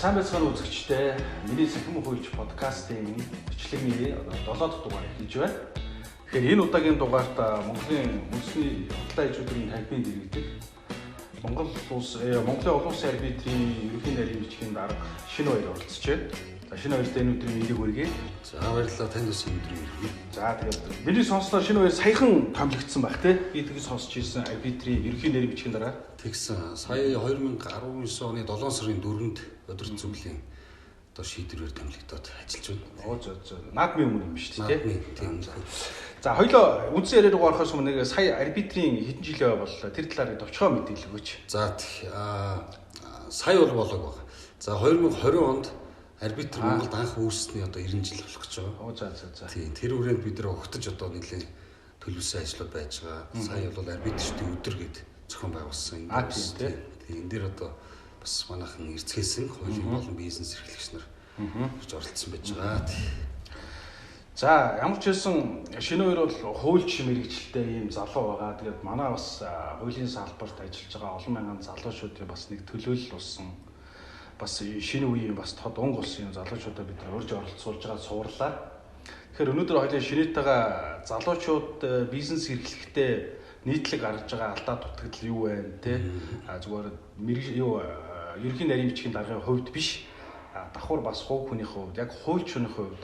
Сайн байцгаана үзэгчдээ. Миний Сэхэм хууль подкастын бичлэгний 7 дахь дугаар хийж байна. Тэгэхээр энэ удаагийн дугаарт Монголын үндэсний худалдаа ижүүдийн кампэйнд иргэдэг Монголын олон улсын арбитрийн ерөнхий нарийн бичгийн дарга шинэ баяр оролцжээ. За шинэ баяртай энэ өдрийн мэндийг хүргэе. За баярлалаа танд бас өдрийн хүргэе. За тэгээд миний сонслоо шинэ баяр саяхан томилогдсон баг тий. Би тэгээд сонсч ирсэн арбитрийн ерөнхий нарийн бичгийн дараа. Тэгсэн. Сая 2019 оны 7 сарын 4-нд өдөр зүглийн одоо шийдвэрээр томилогдоод ажиллаж байна. Оо зөө. Наадмын өмнө юм шүү дээ тий. Тийм. За хоёлоо үндсэн яриаг орохоос өмнө сая арбитрийн хэдэн жилээ боллоо тэр талаар товчхон мэдээлэл өгөөч. За сая бол болоог баг. За 2020 онд арбитр Монголд анх үүссний одоо 90 жил болох гэж байгаа. Оо за. Тийм. Тэр хүрээнд бид нэр огтж одоо нэлээд төлөвлөсөн ажлууд байж байгаа. Сая бол арбитрчдын өдөр гэдэг зохион байгуулсан. Тийм. Энэ дээр одоо бас манайхан эрцгээсэн хуулийн болон бизнес эрхлэгч нар ирж оролцсон байж байгаа. За ямар ч хэлсэн шинэ хоёр бол хуульч мэрэгчлээ ийм залуу байгаа. Тэгээд манай бас хуулийн салбарт ажиллаж байгаа олон мянган залуучуудын бас нэг төлөөлөл болсон. Бас шинэ үеийн бас тод онг болсон залуучуудаа бид урьж оролцуулж байгаа суурлаа. Тэгэхээр өнөөдөр хоёлын шинэтэйгээ залуучууд бизнес эрхлэхдээ нийтлэг гаргаж байгаа алдаа дутагдал юу вэ те? Зүгээр ерөнхий нарийн бичгийн даргын хувьд биш. Давхар бас хувь хүний хувьд яг хуульчны хувьд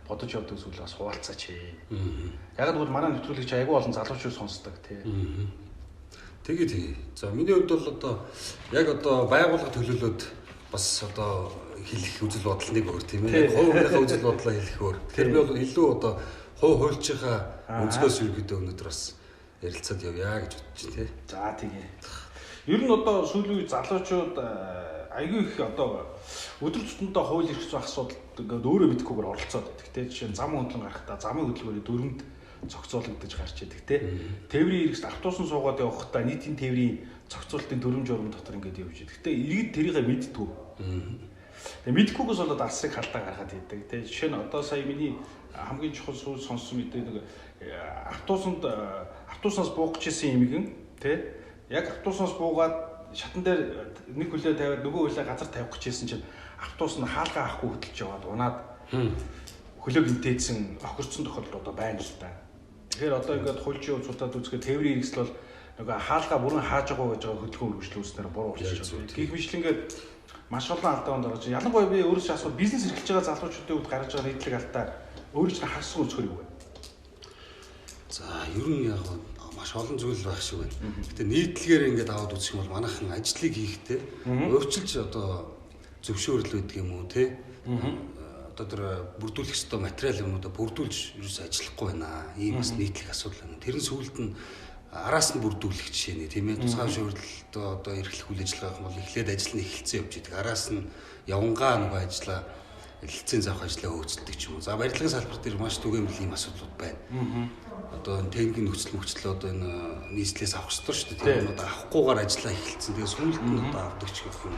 бодож явдаг зүйл бас хуваалцаач. Яг л манай нэвтрүүлэгч айгүй олон залуучууд сонсдог тий. Тэгээ. За миний хувьд бол одоо яг одоо байгууллага төлөөлөд бас одоо хэлэх үзэл бодол нэг өөр тийм ээ. Яг хувийнхаа үзэл бодлоо хэлэх өөр. Тэгэхээр би бол илүү одоо хуульчийнхаа өнцгөөс ерөөдөө өнөдөр бас ярилцаад явъя гэж бодчих тий. За тэгээ. Ер нь одоо сүүлийн үе залуучууд айгүй их одоо өдөр тутмдаа хууль эрх зүйн асуудалд ингээд өөрөө мэдэхгүйгээр оролцоод байдаг те. Жишээ нь замын хөндлөн гарахдаа замын хөдөлгөөний дөрөнд зохицуулагдаж гарч идэг те. Тээврийн хэрэгсэл автобусан суугаад явахдаа нийтийн тээврийн зохицуулалтын дүрм журам дотор ингээд явж идэг. Гэтэ иргэд тэрийгэ мэддэггүй. Тэгээ мэдэхгүйгээс болоод алсыг халдаа гаргаад идэг те. Жишээ нь одоо сая миний хамгийн чухал сүүл сонссон мэдээ нэг автобуснаас буугч исэн эмгэн те. Яг автобуснаас буугаад шатан дээр нэг хөлөө тавиад нөгөө хөлөө газар тавих гэжсэн чинь автобус нь хаалгаа авахгүй хөдөлж яваад унаад хөлөө гинтээдсэн охирцсон тохиолдол одоо байна л да. Тэгэхээр одоо ингээд хуульчийн хувьцуудад үзэхэд тээврийн хэрэгсэл бол нөгөө хаалгаа бүрэн хааж байгаа гэж байгаа хөдөлгөөн үргэлжлүүлснээр буруу болчихж байгаа. Гэх мэтлэн ингээд маш олон алдаанд орж байгаа. Ялангуяа би өөрөөсөө асуу бизнес эрхэлж байгаа залуучуудын хувьд гаргаж байгаа нийтлэг алдаа өөрөж нь хассан үзэхэр юу вэ? За ер нь яг маш олон зүйл байх шиг байна. Гэтэ нийтлэгээр ингээд аваад үзэх юм бол манайхан ажлыг хийхдээ өвчлж одоо зөвшөөрөл өгдөг юм уу те? Одоо тэр бүрдүүлэх ёстой материал юмудаа бүрдүүлж ерөөс ажиллахгүй байна. Ийм бас нийтлэг асуудал байна. Тэрэн сүүлд нь араас нь бүрдүүлэх жишээ нэ тийм ээ. Тусгай зөвшөөрлөлтөө одоо эрхлэх үйл ажиллагаа юм бол эхлээд ажил нь эхэлсэн явж идэг. Араас нь явангаа нөгөө ажиллаа хэлцэн заах ажлаа хөөцөлдөг ч юм уу. За барилгын салбар дээр маш түгээмэл ийм асуудлууд байна. Одоо техникийн нөхцөл одоо энэ нийслэлээс авах ёстой шүү дээ. Тийм одоо авахгүйгээр ажиллаа эхэлсэн. Тэгээ сүүлд нь одоо авдаг ч гэх юм.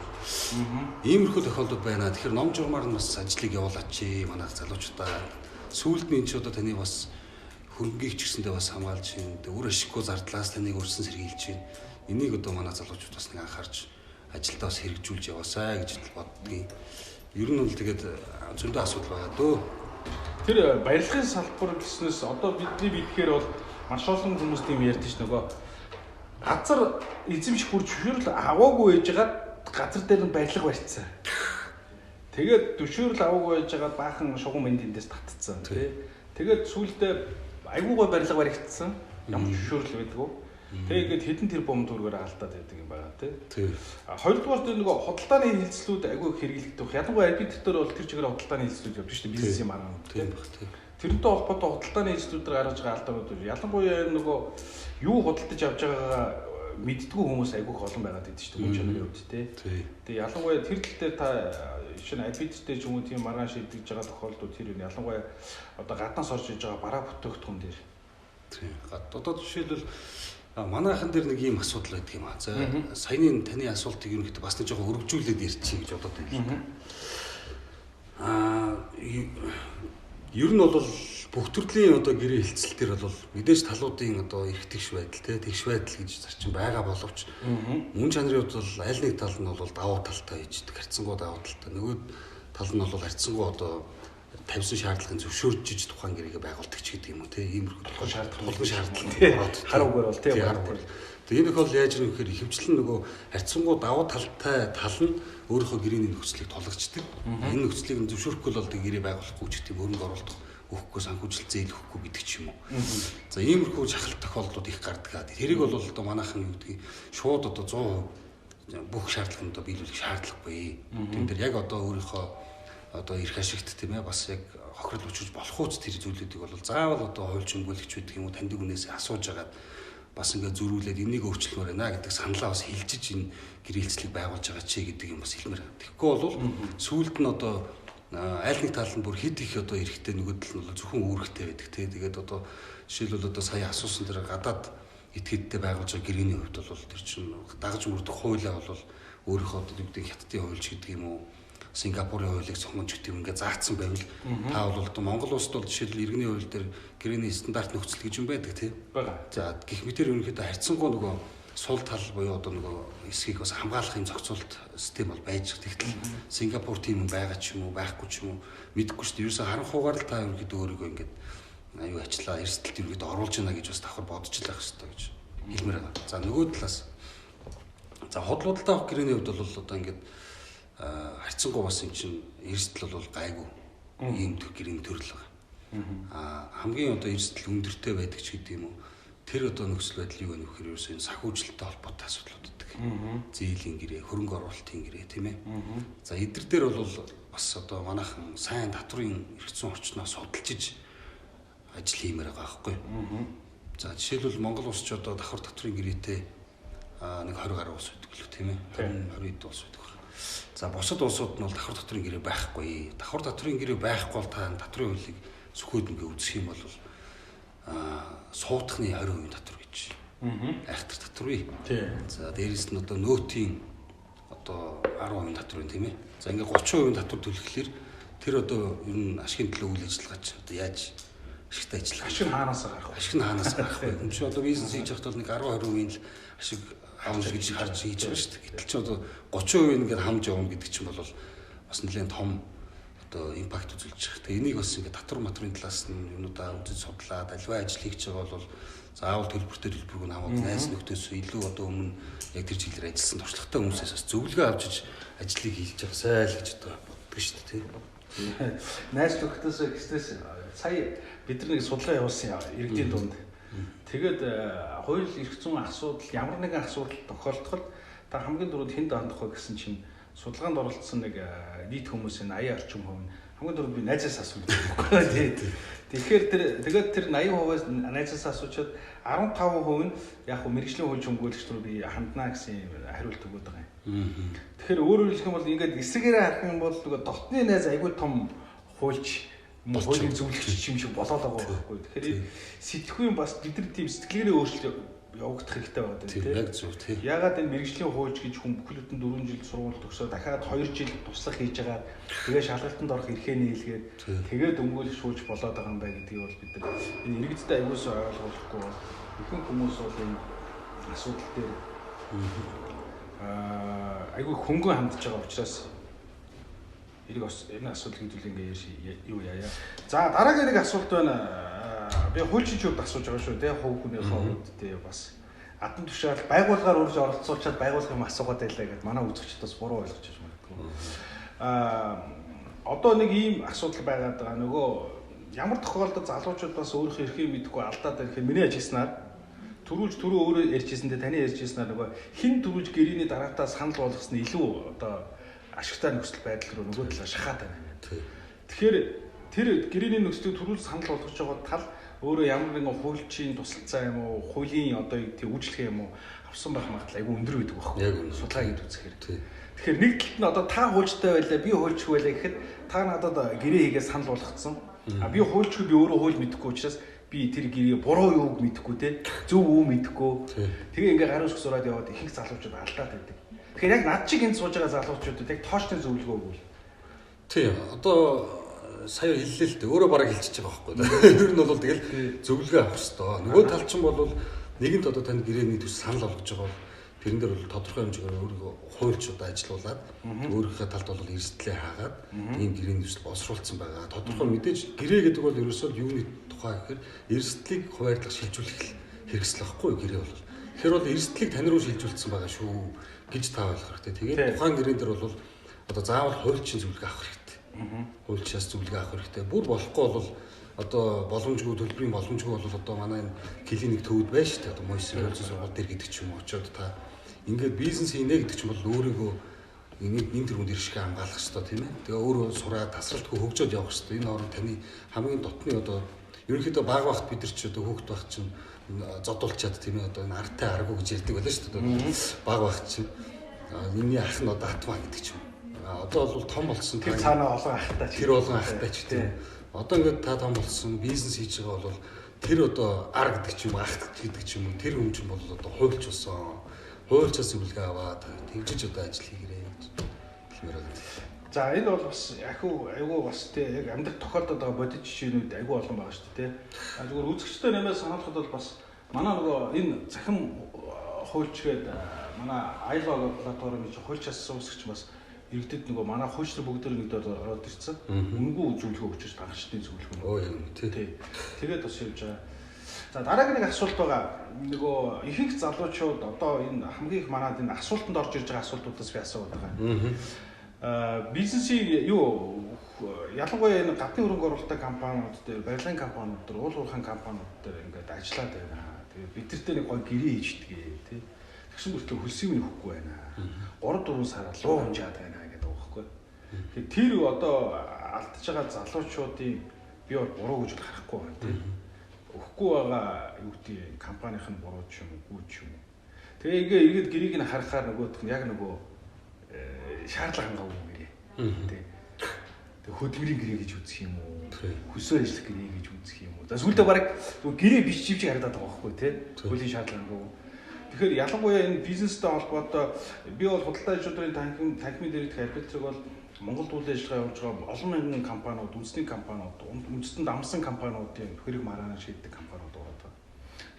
Иймэрхүү тохиолдол байна. Тэгэхээр ном журмаар нь бас ажлыг явуулаач манайх залуучуудаа. Сүүлд нь энэ ч одоо таны бас хөрөнгөийг ч гэсэндээ бас хамгаалж байна. Өөр ашиггүй зардлаас таныг өрсөн сэргийлж байна. Энийг одоо манай залуучууд бас нэг анхаарч ажилдаа бас хэрэгжүүлж яваасай гэж боддгийг. Ер нь бол тэгээд зөндөө асуудал байгаа дөө. Тэр барилгын салбар гэснээс одоо бидний мэдхээр бол маш олон хүмүүс тийм ярьдэн ш нөгөө газар эзэмших бүр зөвшөөрөл аваагүй байжгаад газар дээр нь барилга барьцсан. Тэгээд зөвшөөрөл аваагүй байжгаад баахан шугам эндээс татцсан тий. Тэгээд сүүлдээ айгуугай барилга баригдсан. Ямар зөвшөөрөл байдгүй. Тэгээд хэдэн тэрбум төгрөгөөр алдаад байдаг юм байна тий. Хоёрдугаар тэр нөгөө худалдааны хилцлүүд айгүй их хэрэглэгдэх. Ялангуяа арбитртер бол тэр чигээр худалдааны хилцлүүд явдаг шүү дээ. Бизнесийн маань. Тийм баг тий. Тэрнтэй холбоотой худалдааны хилцлүүдээр гаргаж байгаа алдаанууд ялангуяа нөгөө юу худалдаж авч байгаагаа мэддгүү хүмүүс айгүй их олон байгаад байдаг шүү дээ. Хүн чанарын хувьд тий. Тэгээд ялангуяа тэр тал дээр та шинэ арбитртэй ч юм уу тийм маргааш шийдэж байгаа тохиолдол тэр нь ялангуяа одоо гаднаас орж иж байгаа бараа бүтээгдэхүүн дээр. Тий. Одоо жишээлбэл манайхан дээр нэг ийм асуудал байдаг юм аа. За саяны таны асуултыг ерөнхийдөө бас нэг жоохон өргөжүүлээд ярьчих гэж бодоод байна. Ер нь бол бүх төрлийн одоо гэрээ хилцэл төр бол мэдээж талуудын одоо эрх тэгш байдал тэгш байдал гэж зарчим байгаа боловч мөн чанарын хувьд бол аль нэг тал нь бол давуу талтай иждэг харьцангуй давуу талтай нөгөө тал нь бол харьцангуй одоо тавьсан шаардлагын зөвшөөрж тухайн гэрээгээ байгуулдаг ч гэдэг юм уу иймэрхүү шаардлага хар үгээр бол тэгээ энэ бол яаж юм гэхээр ихэвчлэн нөгөө харьцангуй давуу талтай тал нь өөрийнхөө гэрээний нөхцөлийг тулгаждаг энэ нөхцөлийг нь зөвшөөрөхгүй бол гэрээ байгуулахгүй ч гэдэг хөрөнгө оруулалт өгөхгүй санхүүжилт зээл өгөхгүй гэдэг ч юм уу. За иймэрхүү шахалт тохиолдлууд их гардаг. Тэрийг бол одоо манайхан юу гэдгийг шууд одоо 100% бүх шаардлаганд одоо биелүүлэх шаардлагагүй. Тэн дээр яг одоо өөрийнхөө одоо эрх ашигт тийм ээ бас яг хохирол өчөж болох үст тэр зүйлүүдийг бол заавал одоо хуульч өмгөөлөгч гэдэг юм уу таньдаг хүнээс асууж агаад бас ингээд зөрүүлээд энийг өөрчлөмөр байна гэдэг саналаа бас хилжиж энэ гэрээлцлийг байгуулж байгаа чи гэдэг юм бас хэлмээр. Тэгэхгүй бол сүүлд нь одоо аль нэг тал нь бүр хит их одоо эрэхтэй нөгөө тал нь бол зөвхөн үүрэгтэй байдаг тий. Тэгээд одоо жишээлбэл одоо сая асуусан дээр гадаад этгээдтэй байгуулж байгаа гэрээний хувьд бол тэр чинь дагаж мөрдөх хуулиа бол өөрийнхөө одоо юу гэдэг хятадын хуульч гэдэг юм уу Сингапурын хуулийг цогмонж гэдэг юм ингээд заагдсан байвал та бол одоо Монгол улсад бол жишээлбэл иргэний хууль дээр гэрээний стандарт нөхцөл гэж юм байдаг тий. За гэх мэтэр ерөнхийдөө харьцангуй нөгөө сул тал буюу одоо нөгөө эсхийг бас хамгаалахын зохицуулт систем бол байж байгаа. Тэгтэл Сингапур тийм юм байгаа ч юм уу байхгүй ч юм уу мэдэхгүй шүү дээ. Ерөөсө харанхуугаар л та ерөнхийдөө өөрийгөө ингээд аюу ажиллаа эрсдэлт ерөнхийдөө оруулж байна гэж бас давхар бодож л байх хэрэгтэй гэж хэлмээр байна. За нөгөө талаас за хотлуудалтай авах гэрээний хувьд бол одоо ингээд харьцангуй бас юм чинь эрсдэл бол гайгүй ийм гэрээний төрөл байгаа. Хамгийн одоо эрсдэл өндөртэй байдаг ч гэдэг юм уу. Тэр одоо нөхцөл байдал юу вэ гэхээр ерөөсөө энэ санхүүжилттэй холбоотой асуудлууд байдаг. Зээлийн гэрээ, хөрөнгө оруулалтын гэрээ тийм ээ. За эдгээр дээр бол бас одоо манайхан сайн татврын эрх зүйн орчноос судалжиж ажил хиймээр байгаа байхгүй. За жишээлбэл Монгол улс ч одоо давхар татврын гэрээтэй нэг 20 гаруй улс байдаг л тийм ээ. 20 улс байдаг. За бусад улсууд нь бол давхар татврын гэрээ байхгүй. Давхар татврын гэрээ байхгүй бол та татврын хуулийг зөвхөн ингээ үзэх юм бол суутхны 20% татвар гэж. Айхтар татвар. За дээрэс нь одоо нөөтийн одоо 10% татвар юм тийм ээ. За ингээ 30% татвар төлөхлөөр тэр одоо ер нь ашигын төлөө үйл ажиллагаач одоо яаж ашигтай ажиллах. Ашиг хаанаас гарах вэ? Ашиг нь хаанаас гарах вэ? Энд чинь одоо бизнес хийж байхад бол нэг 10% л ашиг авах гэж харж хийж байгаа шүү дээ. Гэтэл ч одоо 30% ингээд хамж явна гэдэг чинь бол бас нэлээд том одоо импакт үзүүлж байгаа. Тэгээ энийг бас ингээд татвар матрын талаас нь юунуудаа үзэж судлаад аливаа ажил хийж байгаа бол заавал төлбөртэй төлбөрг нь хамаагүй найз нөхдөс илүү одоо өмнө яг тэр чиглэлээр ажилласан туршлагатай хүмүүсээс бас зөвлөгөө авчиж ажлыг хийж явсаа л гэж одоо боддог шүү дээ. Найз нөхдөс гэснээс сая бид нар нэг судалгаа явуулсан иргэдийн дунд. Тэгээд хууль эрх зүйн асуудал ямар нэгэн асуудал тохиолдоход та хамгийн дөрөв хэнд хандах вэ гэсэн чинь судалгаанд оролцсон нэг нийт хүмүүсийн 80 орчим хувь нь хамгийн дөрөв би найзаас асууж байгаа. Тэгэхээр тэр 80%-аас найзаас асуучаад 15% нь яг хөө мэрэгжлийн хууль хөнгөлөгч рүү би ханднаа гэсэн хариулт өгöd байгаа юм. Тэгэхээр өөрөөр хэлэх юм бол ингээд эсрэгээрээ харах юм бол дотны найз айгүй том хуульч хуулийн зөвлөгч юм шиг болоод байгаа байхгүй. Тэгэхээр сэтгхүйн бас бид нар тийм сэтгэлээрээ өөрчлөлт явагдах хэрэгтэй байна тийм. Яг зөв тийм. Ягаад энэ мэрэгжлийн хуульч гэж хүн бүхэлдэн 4 жил сургууль төгсөө дахиад 2 жил туслах хийж байгаа. Тэгээ шалгалтанд орох эрхээ нийлгээд тэгээд өмгөөлөх шүүлж болоод байгаа юм байна гэдгийг бол бид нар энэ иргэдтэй аюулсаа ойлгуулахгүй ихэнх хүмүүс бол энэ асуудал дээр айгүй хөнгөн хандж байгаа учраас энэ асуудал хэдүүл ингээ юу яая. За дараагийн нэг асуулт байна. Би хуульчийн хувьд асууж байгаа шүү дээ. Хувь хүнийхээ хувьд тий бас адан тушаал байгууллагаар үрж оролцуулчаад байгууллага юм асуугаад байлаа гэдээ манай үзэгчд бас буруу ойлгож байна магадгүй. Одоо нэг ийм асуудал байгаад байгаа. Нөгөө ямар тохиолдолд залуучууд бас өөрийнхөө эрхийг мэдгүй алдаад байгаа хэрэг миний ажилласнаар түрүү өөрөө ярьжсэндээ таны ярьжсэнээр нөгөө хин түрүүж гэрээний дараатаа санал болгосон нь илүү одоо ашигтай нөхцөл байдал руу нөгөө талаа шахаад байна. Тэгэхээр тэр гэрээний нөхцөлийг түрүүл санал болгож байгаа тал өөрөө ямар нэгэн хуульчийн тусалцаа юм уу, хуулийн одоо тийм үйлчлэг юм уу авсан байх магадлал айгүй өндөр байдаг байхгүй. Судалгаа хийж үзэхээр. Тэгэхээр нэг талд нь одоо та хуульчтай байлаа, би хуульчгүй байлаа гэхэд та надад гэрээ хийгээ санал болгоцсон. Би хуульчгүй би өөрөө хууль мэдэхгүй учраас би тэр гэрээ буруу юуг мэдэхгүй те зөв үү мэдэхгүй. Тэгээ ингээ гарын усг сураад яваад ихэнх залуучууд алдаад байдаг. Тэгэхээр яг над чиг энд сууж байгаа залуучуудад яг тоочны зөвлөгөө өгвөл. Тий. Одоо сая хэллээ л дээ. Өөрөө бараг хэлчихэж байгаа байхгүй. Ер нь бол тэгэл зөвлөгөө авах хэрэгтэй. Нөгөө тал чинь бол нэгэнд одоо танд гэрээний төс санал болгож байгаа бол тэрэн дээр бол тодорхой хэмжээгээр өөрийгөө хуульч удаа ажилуулад өөрийнхөө талд бол эрсдлээ хаагаад ийм гэрээний төсөл боловсруулсан байгаа. Тодорхой мэдээж гэрээ гэдэг бол ерөөсөө юуны тухай гэхээр эрсдлийг хуваарлах шилжүүлэх хэрэгсэл байхгүй гэрээ бол. Тэгэхээр бол эрсдлийг тань руу шилжүүлсэн байгаа шүү гэж та ойлгох хэрэгтэй. Тэгээд тухайн гэрээн дээр бол одоо заавал хуульчийн зөвлөгөө авах хэрэгтэй. Хуульчаас зөвлөгөө авах хэрэгтэй. Бүр болохгүй бол одоо боломжгүй төлбөрийн боломжгүй бол одоо манай энэ клиник төвд байна шүү дээ. Одоо Мойсер хөлзөн сургууль дээр гэдэг ч юм уу очоод та ингээд бизнес хийнэ гэдэг чинь бол өөрийгөө нэг тэргуунд иршгэ хамгаалах хэрэгтэй тийм ээ. Тэгээ өөрөө сураад тасралтгүй хөгжөөд явах хэрэгтэй. Энэ орон таны хамгийн дотны одоо ерөнхийдөө баг багт бид нар ч одоо хүүхэд байх чинь зодуулчаад тийм ээ одоо энэ артай аргу гэж ярьдаг байлаа шүү дээ. Баг багт чинь энэний ах нь одоо атмаа гэдэг ч юм. Одоо бол том болсон тэр цаанаа олон ахтай ч тэр олон ахтай ч тийм. Одоо ингээд та том болсон бизнес хийж байгаа бол тэр одоо ар гэдэг ч юм уу ах гэдэг ч юм уу тэр хүн чинь бол одоо хуульч болсон. Хуульчаас зөвлөгөө аваад тэгжиж одоо ажил хийгэрэй гэж хэлмээр байна. За энэ бол бас айгүй бас тий яг амьдрал тохиолдод байгаа бодит жишээнүүд айгүй олон байгаа шүү дээ тий. Зүгээр үзэгчтэй нэмээс сануулхад бол бас манай нөгөө энэ захим хуульч гээд манай айлва платформын хуульчаас суусгч бас иргэдэд нөгөө манай хуульч нар бүгд нэг доор ороод ирсэн. Үнгүй зөвлөгөө өгч багшдын зөвлөгөө. Оо юм тий. Тэгээд бас явж байгаа. За дараагийн нэг асуулт байгаа. Нөгөө ихэнх залуучууд одоо энэ хамгийн их манад энэ асуултанд орж ирж байгаа асуултуудаас би асууад байгаа. Бизнесийг юу ялангуяа энэ гадны хөрөнгө оруулалттай компаниуд дээр, барилгын компаниуд дээр, уул уурхайн компаниуд дээр ингээд ажиллаад байна. Тэгээд бидэртээ нэг гоё гэрээ хийждгээ тий. Тэгсэн мөртлөө хөлсийг нь өгөхгүй байна. 3-4 сараар луу хэмжээд байна гэдэг байгаа байхгүй. Тэгэхээр тэр одоо алдаж байгаа залуучуудын би бол буруу гэж харахгүй байна тий. Өгөхгүй байгаа юу гэдэг компанийн нь буруу ч юм уу ч юм уу. Тэгээ ингээ иргэд гэрийг нь харахаар нөгөөх нь яг нөгөө шаардлага хангаагүй гэрээ. Тэ. Тэг хөдөлмөрийн гэрээ гэж үзэх юм уу? Хөсөө ажиллах гэрээ гэж үзэх юм уу? За сүүлдээ бараг гэрээ биш чивчиг харагдаад байгаа байхгүй тий. Хөлийн шаардлага хангаагүй. Тэгэхээр ялангуяа энэ бизнестэй холбоотой би бол худалдаа ажлын танхимын дээр идэх арбитрыг бол Монголд үйл ажиллагаа явуулж байгаа олон мянган компаниуд, үндэсний компаниуд, үндэстэнд амсан компаниудын хэрэг маргаанаа шийддэг компаниуд байгаа.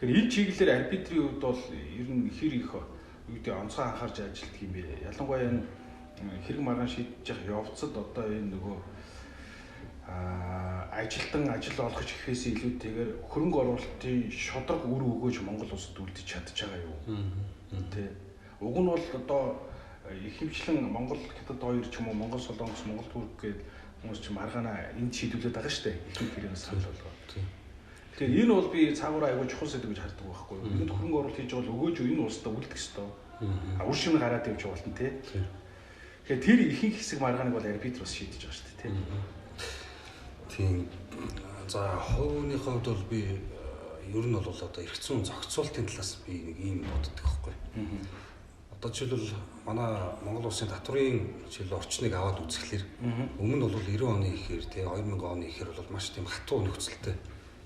Тэгэхээр энэ чиглэлээр арбитрийн хувьд бол ер нь хэр их юу гэдэг онцгой анхаарч ажилладаг юм бэ? Ялангуяа энэ хэрэг маргаан шийдэж явах явцад одоо энэ нөгөө ажилтан ажил олгож гэхээс илүүтэйгээр хөрөнгө оруулалтын шодрог үр өгөөж Монгол улсад үлдэж чадж байгаа юу? Тэ. Уг нь бол одоо ихэвчлэн Монгол хятад хоёр ч юм уу Монгол Солонгос Монгол Турк гэдэг хүмүүс ч маргаана энд шийдвүүлээд байгаа шүү дээ. Ихэнх хэрэгнээс санал болгоо. Тэгэхээр энэ бол би цаагаараа аягүй чухал сэдв гэж хардаг байхгүй юу? Энд хөрөнгө оруулалт хийж бол өгөөж энэ улсад үлдэх ёстой. Үр шимээ гараад явж болно тий. Тэгэхээр тэр ихэнх хэсэг маргааныг бол арбитр бас шийдэж байгаа шүү дээ тий. Тийм. За хувийнхээ хувьд бол би ер нь бол одоо эрх зүйн зохицуултын талаас би нэг ийм боддог байхгүй. Одоо жишээлбэл манай Монгол улсын татврын жишээл орчныг аваад үзэхлээр өмнө нь бол 90 оны ихээр тий 2000 оны ихээр бол маш тийм хатуу нөхцөлтэй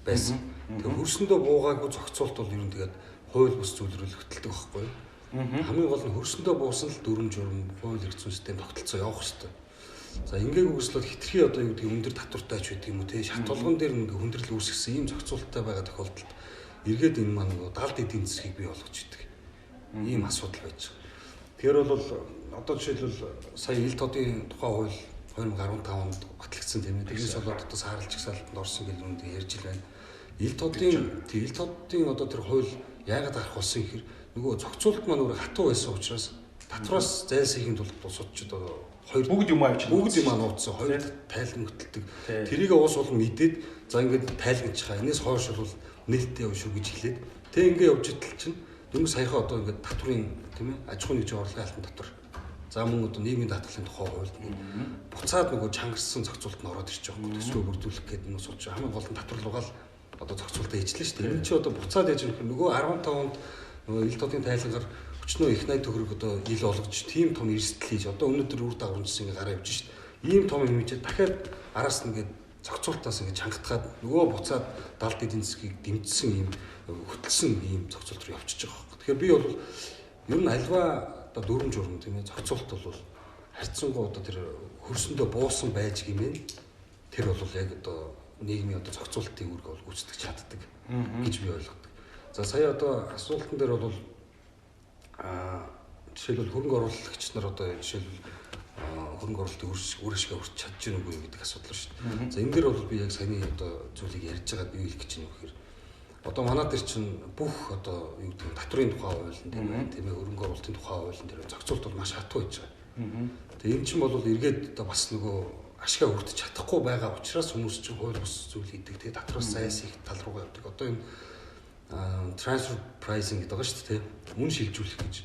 байсан. Тэгээ хөрсөндөө буугаагүй зохицуулт бол ер нь тэгээд хууль бус зүйлрүүл хөтэлдэг байхгүй. Хамгийн гол нь хөрсөндөө буусан л дүрм журм хууль эрх зүйн систем тогтолцоо явах хэрэгтэй. За ингээгүй үслэл хитрхи одоо юу гэдэг өндөр татвартай ч гэдэг юм уу тий шат толгон дээр нэг хүндрэл үүсгэсэн ийм зохицуулттай байгаа тохиолдолд эргээд энэ маань нөгөө далд эдийн засгийг бий болгож идэг. Ийм асуудал байж байгаа. Тэгэхээр бол одоо жишээлбэл сая ил тодын тухай хууль 2015 онд батлагдсан тийм ээ. Тэрнээс болоод одоо саарл чагсаалтанд орсон гэл үнд ярьж байна. Ил тодын одоо тэр хууль яагаад гарах болсон гэхээр нөгөө зохицуулт маань өөр хатуу байсан учраас татвараас зайлсхийхин тулд босодч одоо хоёр бүгд юм авч бүгд юм нууцсан хоёр тайлан хөтэлдэг. Тэрийг уус бол мэдээд за ингээд тайлгнаж байгаа. Энэс хойш бол нээлттэй явна шүү гэж хэлээд тэг ингээд явж идэл чинь дөнгөж саяхан одоо ингээд татврын тийм ээ аж ахуйн нэгжийн орлогын алтан татвар. За мөн одоо нийгмийн даатгалын тухай хууль буцаад нөгөө чангарсан зохицуулт нь ороод ирж байгаа юм. Төсвөө бүрдүүлэх гэдэг нь сууч хамгийн гол нь татвар руугаа л одоо зохицуултаа хийжлээ шүү дээ. Энэ чи одоо буцаад яаж ирэх нөгөө 15 онд нөгөө ил тодын тайлангаар өчнөө их 80 төгрөг одоо ил олгож тийм том эрсдэл хийж одоо өнөөдөр үр дагаварчсан ингээ гараа явж шít. Ийм том юм хийж дахиад араас нь ингээ зохицуултаас ингээ чангатгаад нөгөө буцаад далд эдийн засгийг дэмжсэн ийм хөтлсөн ийм зохицуулт руу явчихж байгаа. Тэгэхээр би бол ер нь альва одоо дүрм журм тийм ээ зохицуулт бол харьцангуй одоо тэр хөрсөндөө буусан байж гэмээр тэр бол яг одоо нийгмийн одоо зохицуулалтын үүрэг бол гүйцэтгэж чаддаг гэж би ойлгодог. За сая одоо асуултан дээр бол жишээлбэл хөрөнгө оруулагч нар одоо жишээлбэл хөрөнгө оруулалтын үр ашиг хүрч чадж гэнэ үгүй гэдэг асуудал шүү дээ. За энэ дээр бол би яг саяны одоо зүйлийг ярьж байгаад юу хэлэх гэж байна вэ гэхээр одоо манай дээр чинь бүх одоо юу гэдэг татврын тухай хууль тийм ээ хөрөнгө оруулалтын тухай хуулийн дээр зохицуулт бол маш хатуу байж байгаа. Тэгээ энэ чинь бол эргээд одоо бас нөгөө ашгаа хүртэж чадахгүй байгаа учраас хүмүүс чинь хууль бус зүйл хийдэг. Тэгээ татвраас зайс их тал руугаа явдаг. Одоо энэ transfer pricing гэдэг байгаа шүү дээ. Үн шилжүүлэх гэж.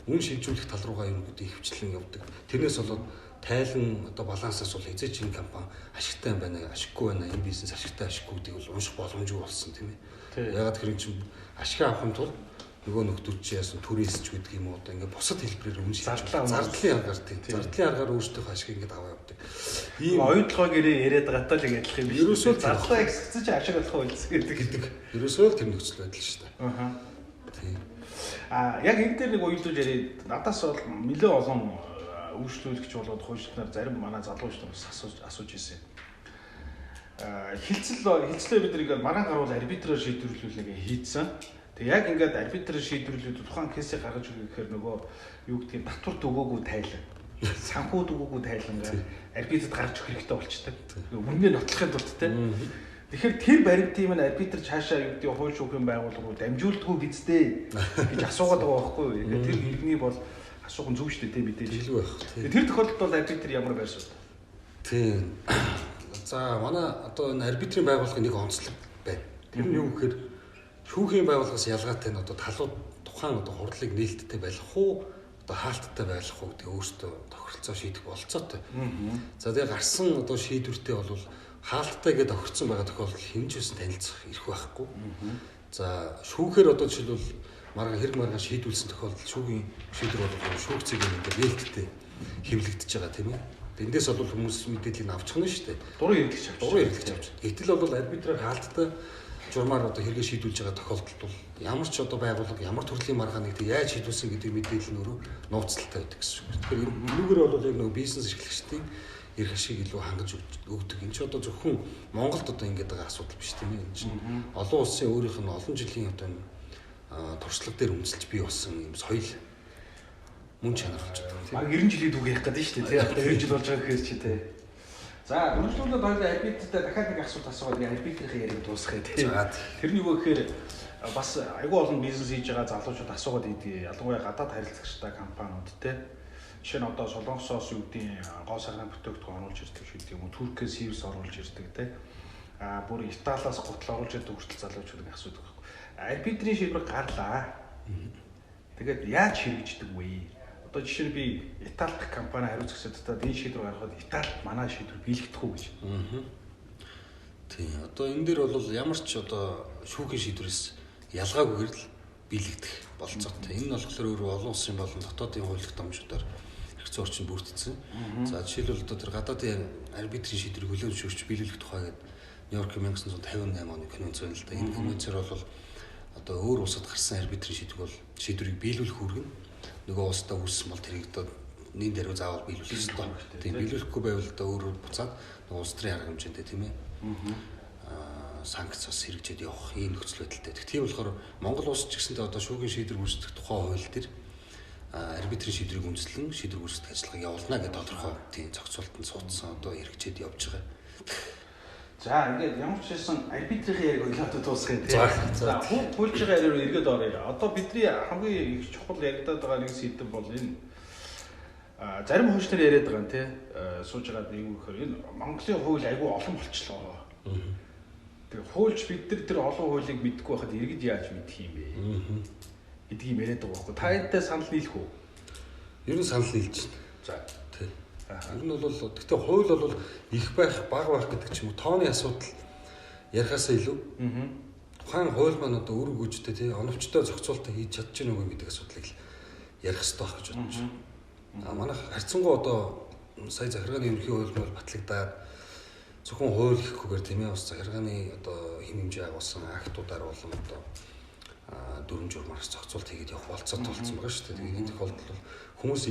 Үн шилжүүлэх тал руугаа юу гэдэг хвчлэн явдаг. Тэрнээс болоод тайлан одоо балансаас бол эзэж энэ компани ашигтай юм байна, ашиггүй байна, энэ бизнес ашигтай ашиггүй гэдгийг бол унших боломжгүй болсон тийм ээ. Ягаад гэвэл чинь ашиг авахын тулд нөгөө нөхдөрч яасан түрээсч гэдэг юм уу одоо ингээд бусад хэлбэрээр үн шилжүүлэх зардлын аргаар тийм. Зардлын аргаар өөртөө ашиг ингээд аваа явдаг. Ийм оюутлогоо гэрээ яриад байгаатай л яг юм биш. Ерөөсөө зардлаа ихсэж ашиг олох үйлс гэдэг. Ерөөсөө л тэр нөхцөл байдал шүү дээ. Тийм. Яг энэ дээр нэг уйлдуулж яриад надаас бол нэлээд олон үйлчлүүлэгч болоод хуульчнаар зарим манай залуучууд бас асууж ирсэн. Хилцлээ бид нэг маргаан гаруул арбитраар шийдвэрлүүлэгээ хийцэн. Тэг яг ингээд арбитраар шийдвэрлээд тухайн кейсийг гаргаж өгөх гэхээр нөгөө юу гэдгийг татварт өгөөгүй тайлан, санхуд өгөөгүй тайлангаа арбитрад гаргаж өгөх хэрэгтэй болчтой. Үнээр нотлохын тулд те. Тэгэхээр тэр баримтын минь арбитр цаашаа юу гэдэг хууль шүүхийн байгууллага руу дамжуулдаггүй биздээ гэж асуугаад байгаа байхгүй юу. Тэр хэлний бол асуух нь зөв шүү дээ мэдээж хэлгүй байх. Тэр тохиолдолд бол арбитр ямар байр суурь? Тийм. За манай одоо энэ арбитрийн байгууллагын нэг онцлог байна. Тэр нь юу гэхээр шүүхийн байгууллагаас ялгаатай нь одоо талууд тухайн одоо хурлыг нээлттэй байлгах уу одоо хаалттай байлгах уу гэдэг өөртөө тохиролцоо шийдэх болцоотой. За тэгээ гарсан одоо шийдвэртэй бол хаалттай гэдээ тохирсон байгаа тохиолдол хинж үсэн танилцах ирэх байхгүй. За шүүхээр одоо жишээлбэл маргаан хэрэг маргаан шийдүүлсэн тохиолдолд шүүхийн шийдвэр бол шүүгцийг ингээд нээлттэй хэвлэгдэж байгаа тийм ээ. Эндээс бол хүмүүс мэдээллийг авчих нь шүү дээ. Дурын хэрэглэж авч. Гэтэл бол арбитраар хаалттай журмаар одоо хэрэгээ шийдүүлж байгаа тохиолдолд бол ямар ч одоо байгууллага ямар төрлийн маргааныг яаж шийдүүлсэн гэдэг мэдээлэл нь өөрөө нууцлалтай байдаг гэсэн үг. Тэгэхээр энэгээр бол яг нэг бизнес эрхлэгчдийн эрх ашиг илүү хангаж өгдөг. Энэ ч одоо зөвхөн Монголд одоо ингэж байгаа асуудал биш тийм ээ. Энэ чинь олон улсын өөрийнх нь олон жилийн одоо туршлага дээр үндэслэж бий болсон юм соёл мөн чанар болж байгаа. Баг 90 жилийн түүх ярих гэдэг шүү дээ. Одоо 2 жил болж байгаа гэхээс чи тээ. За үргэлжлүүлээд хоёул арбитртай дахиад нэг асуулт асуугаад арбитрийн яриаг дуусгая тийм. Тэрний юу гэхээр бас айгүй олон бизнес хийж байгаа залуучууд асуугаад идэв. Ялангуяа гадаад харилцагчтай компаниуд тийм. Жишээ нь одоо Солонгосоос юу гэдэг гоо сарны бүтээгдэхүүн оруулж ирдэг шүү дээ юм уу. Туркээс сервис оруулж ирдэг тийм. Бүр Италиас гутал оруулж ирдэг хүртэл залуучууд нэг асуудаг байхгүй. Арбитрийн шийдвэр гарлаа. Тэгээд яаж хэрэгждэг вэ? Одоо жишээ нь би Итали дахь компани хариуц гэсэдтэй энэ шийдвэр гаргахад Италид манай шийдвэр биелэгдэх үү гэж. Тийм. Одоо энэ дээр бол ямар ч одоо шүүхийн шийдвэрээс ялгаагүйгээр л биелэгдэх болцоотой. Энэ нь болохоор өөрөө олон улсын болон дотоодын хууль дамжуудаар эрх зүйн орчин бүрдсэн. За жишээлбэл одоо тэр гадаадын арбитрийн шийдвэрийг хөлөө зөвшөөрч биелүүлэх тухай гэдэг Нью-Йоркийн 1958 оны конвенц байна л да. Энэ конвенцээр бол одоо өөр улсад гарсан арбитрийн шийдвэрийг биелүүлэх үүрэг нь нөгөө улсдаа үүссэн бол тэрийг одоо нийт даруй заавал биелүүлэх ёстой. Тийм биелүүлэхгүй байвал одоо өөрөө буцаад нөгөө улс төрийн арга хэмжээндээ тийм ээ. Санкц бас хэрэгжээд явах ийм нөхцөл байдалтай. Тийм болохоор Монгол улс ч гэсэндээ одоо шүүхийн шийдвэр үүсгэх тухай хууль дээр арбитрийн шийдвэрийг үндэслэн шийдвэр үүсгэх ажиллагаа явуулна гэдэг тодорхой тийм зохицуултанд суудсан одоо хэрэгжээд явж байгаа. За ингээд ямар ч байсан арбитрийн яриг ойлголтод дуусгая тийм. За хуульчийн яриа руу эргээд оръё. Одоо бидний хамгийн их чухал яригадаад байгаа нэг сэдв бол энэ зарим хуульчнаар яриад байгаа юм тийм. Сууж байгаа юм гэхээр энэ Монголын хууль айгүй олон болчихлоо. Тэгээ хуульч бид тэр олон хуулийг мэдгүй байхад иргэд яаж мэдэх юм бэ? Гэдгийг яриад байгаа байхгүй. Та энэтэй санал нийлэх үү? Ер нь санал нийлж байна. За тийм. Ер нь бол гэхдээ хууль бол их байх, бага байх гэдэг ч юм уу тооны асуудал ярихаасаа илүү. Тухайн хууль маань одоо үр өгөөжтэй тий оновчтой зохицуулалтаа хийж чадчих нүгэн гэдэг асуудлыг ярих хэрэгтэй байх гэж бодож байна. Манайх харьцангуй одоо сая захиргааны ерөнхий хууль бол батлагдаад зөвхөн хууль гэхгүйгээр тийм ээ бас захиргааны одоо хэм хэмжээ агуулсан актуудаар болон одоо дүрм журмаас зохицуулт хийгээд явах болцоотой болсон байгаа шүү дээ. Тэгээд энэ тохиолдолд бол хүмүүс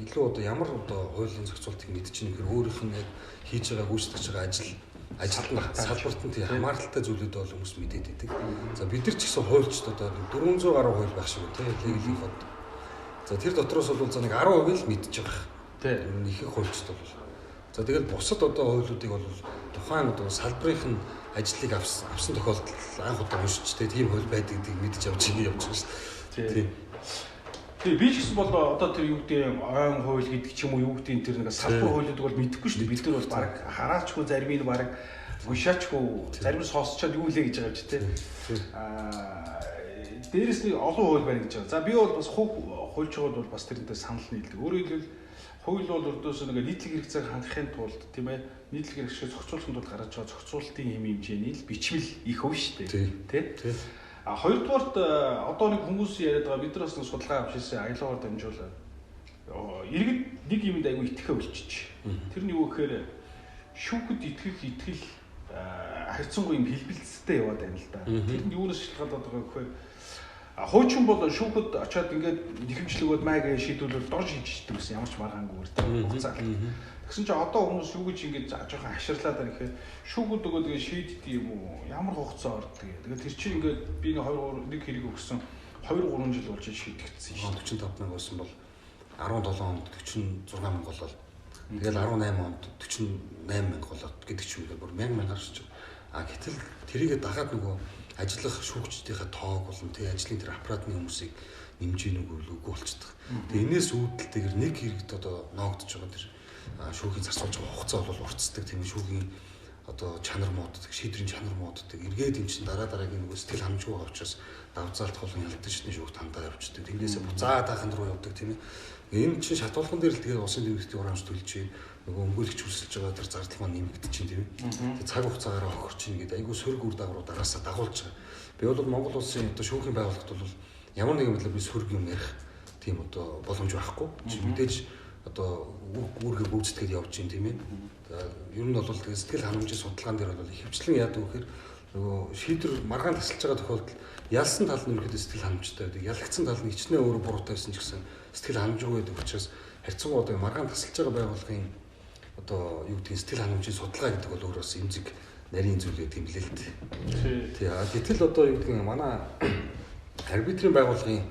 илүү одоо ямар одоо хуулийн зохицуултыг мэдчихэв нөхөр өөрийнх нь яг хийж байгаа гүйцэтгэж байгаа ажил ажилтнах салбарт нь хамааралтай зүйлүүд бол хүмүүс мэдээд байдаг. За бид нар ч гэсэн хуульчд одоо 400 гаруй хууль байх шиг тийм легалийн код. За тэр дотроос бол за нэг 10% л мэдж байгаа. Тийм. Их их хуульчд бол. За тэгэл бусад одоо хуулиудыг бол тухайн одоо салбарын ажлыг авсан тохиолдолд анх удаа уншиж тийм хууль байдаг гэдгийг мэдж явж байгаа шүү дээ. Тийм. Тэгээ би ч гэсэн бол одоо тэр юу гэдэг ойн хууль гэдэг ч юм уу юу гэдэг тэр нэг салбар хуулиуд бол мэдэхгүй шүү дээ. Бид нар бол баг хараачгүй зарим нь баг уншаачгүй зарим нь сонсчод юу лээ гэж байгаа ч тийм. Дээрээс нэг олон хууль байна гэж байгаа. За би бол бас хуульч байгаа бол бас тэрнтэй санал нийлдэг. Өөрөөр хэлбэл хууль бол өрдөөс нэг нийтлэг хэрэгцээг хангахын тулд тийм ээ нийтлэг хэрэгцээг зохицуулахын тулд гаргаж байгаа зохицуулалтын хэмжээний л бичмэл их өв шүү дээ. Тийм. А хоёрдугаарт одоо нэг хүмүүс яриад байгаа бид нар бас нэг судалгаа авч ирсэн аялалгаар дамжуулаад иргэд нэг юмд айгүй итгэхэ болчих. Тэр нь юу гэхээр шүүхэд итгэл харьцангуй юм хэлбэлцтэй яваад байна л да. Тэр нь юунаас шалтгаалаад байгаа гэхээр хуучин бол шүүхэд очиад ингээд нэхэмжлэгүүд маяг шийдвэрлэл дор шийдчихдэг гэсэн ямар ч маргаангүйгээр тийм хугацаа. Тэгсэн чинь одоо хүмүүс юу гэж ингэж жоохон хаширлаад байна гэхээр шүүгүүд өгөө тэгээ шийддэг юм уу? Ямар хугацаа ордог. Тэгээ тэр чинь ингээд би нэг хэрэг өгсөн 2-3 жил болж шийдэгдсэн шүү дээ. 45 мянга байсан бол 17 онд 46 мянга болол. Тэгэл 18 онд 48 мянга болоод гэдэг ч юм уу бүр 1000 гарч. Гэтэл тэрийгэ дагаад нөгөө ажиллах шүүгчдийнхээ тоог болон тэг ажлын тэр аппаратны хүмүүсийг нэмж ийн үгүй болчихдог. Тэгээ энэс үүдэлтэйгэр нэг хэрэгт одоо ноогдож байгаа тэр шүүхийн зарцуулж байгаа хугацаа бол уртцдаг тийм шүүхийн одоо чанар моддаг шийдрийн чанар моддаг эргээд юм чин дараагийн нөгөө сэтгэл ханамжгүй байгаа учраас давзаалт холон ялдаг шний шүүгт хандаа явчихдаг. Тэндээсээ буцаад ахын руу явдаг тийм ээ. Энэ чинь шатуулган дээр л тэгээд усын тэмдэгтийн урамж төлж нөгөө өмгөөлөгч хүсэлж байгаа тэр зардал маань нэмэгдэж чинь тийм ээ. Цаг хугацаагаар охирч ийн гэдэг айгүй сөрөг үр дагавруу дараасаа дагуулж байгаа. Би бол Монгол улсын одоо шүүхийн байгууллагт бол ямар нэгэн байдлаар би сөрөг юм ярих тийм одоо боломж байхгүй. Чи мэдээж одоо үүргээ гүйцэтгэж явж чинь тийм ээ. Ер нь бол сэтгэл ханамжийн судалгаан дээр бол ихэвчлэн яадаг вэ гэхээр нөгөө шийдвэр маргаан тасалж байгаа тохиолдолд ялсан тал нь ерөөдөө сэтгэл ханамжтай байдаг. Ялагдсан тал нь хичнээн өөрөө буруутай байсан ч гэсэн сэтгэл ханамжгүй байдаг учраас харьцангуй одоо маргаан тасалж байгаа байгууллагын одоо юу гэдгийг сэтгэл ханамжийн судалгаа гэдэг бол өөрөөс эмзэг нарийн зүйл гэдэг юм лээ л дээ. Тий. Гэтэл одоо юу гэдгийг манай арбитрийн байгууллагын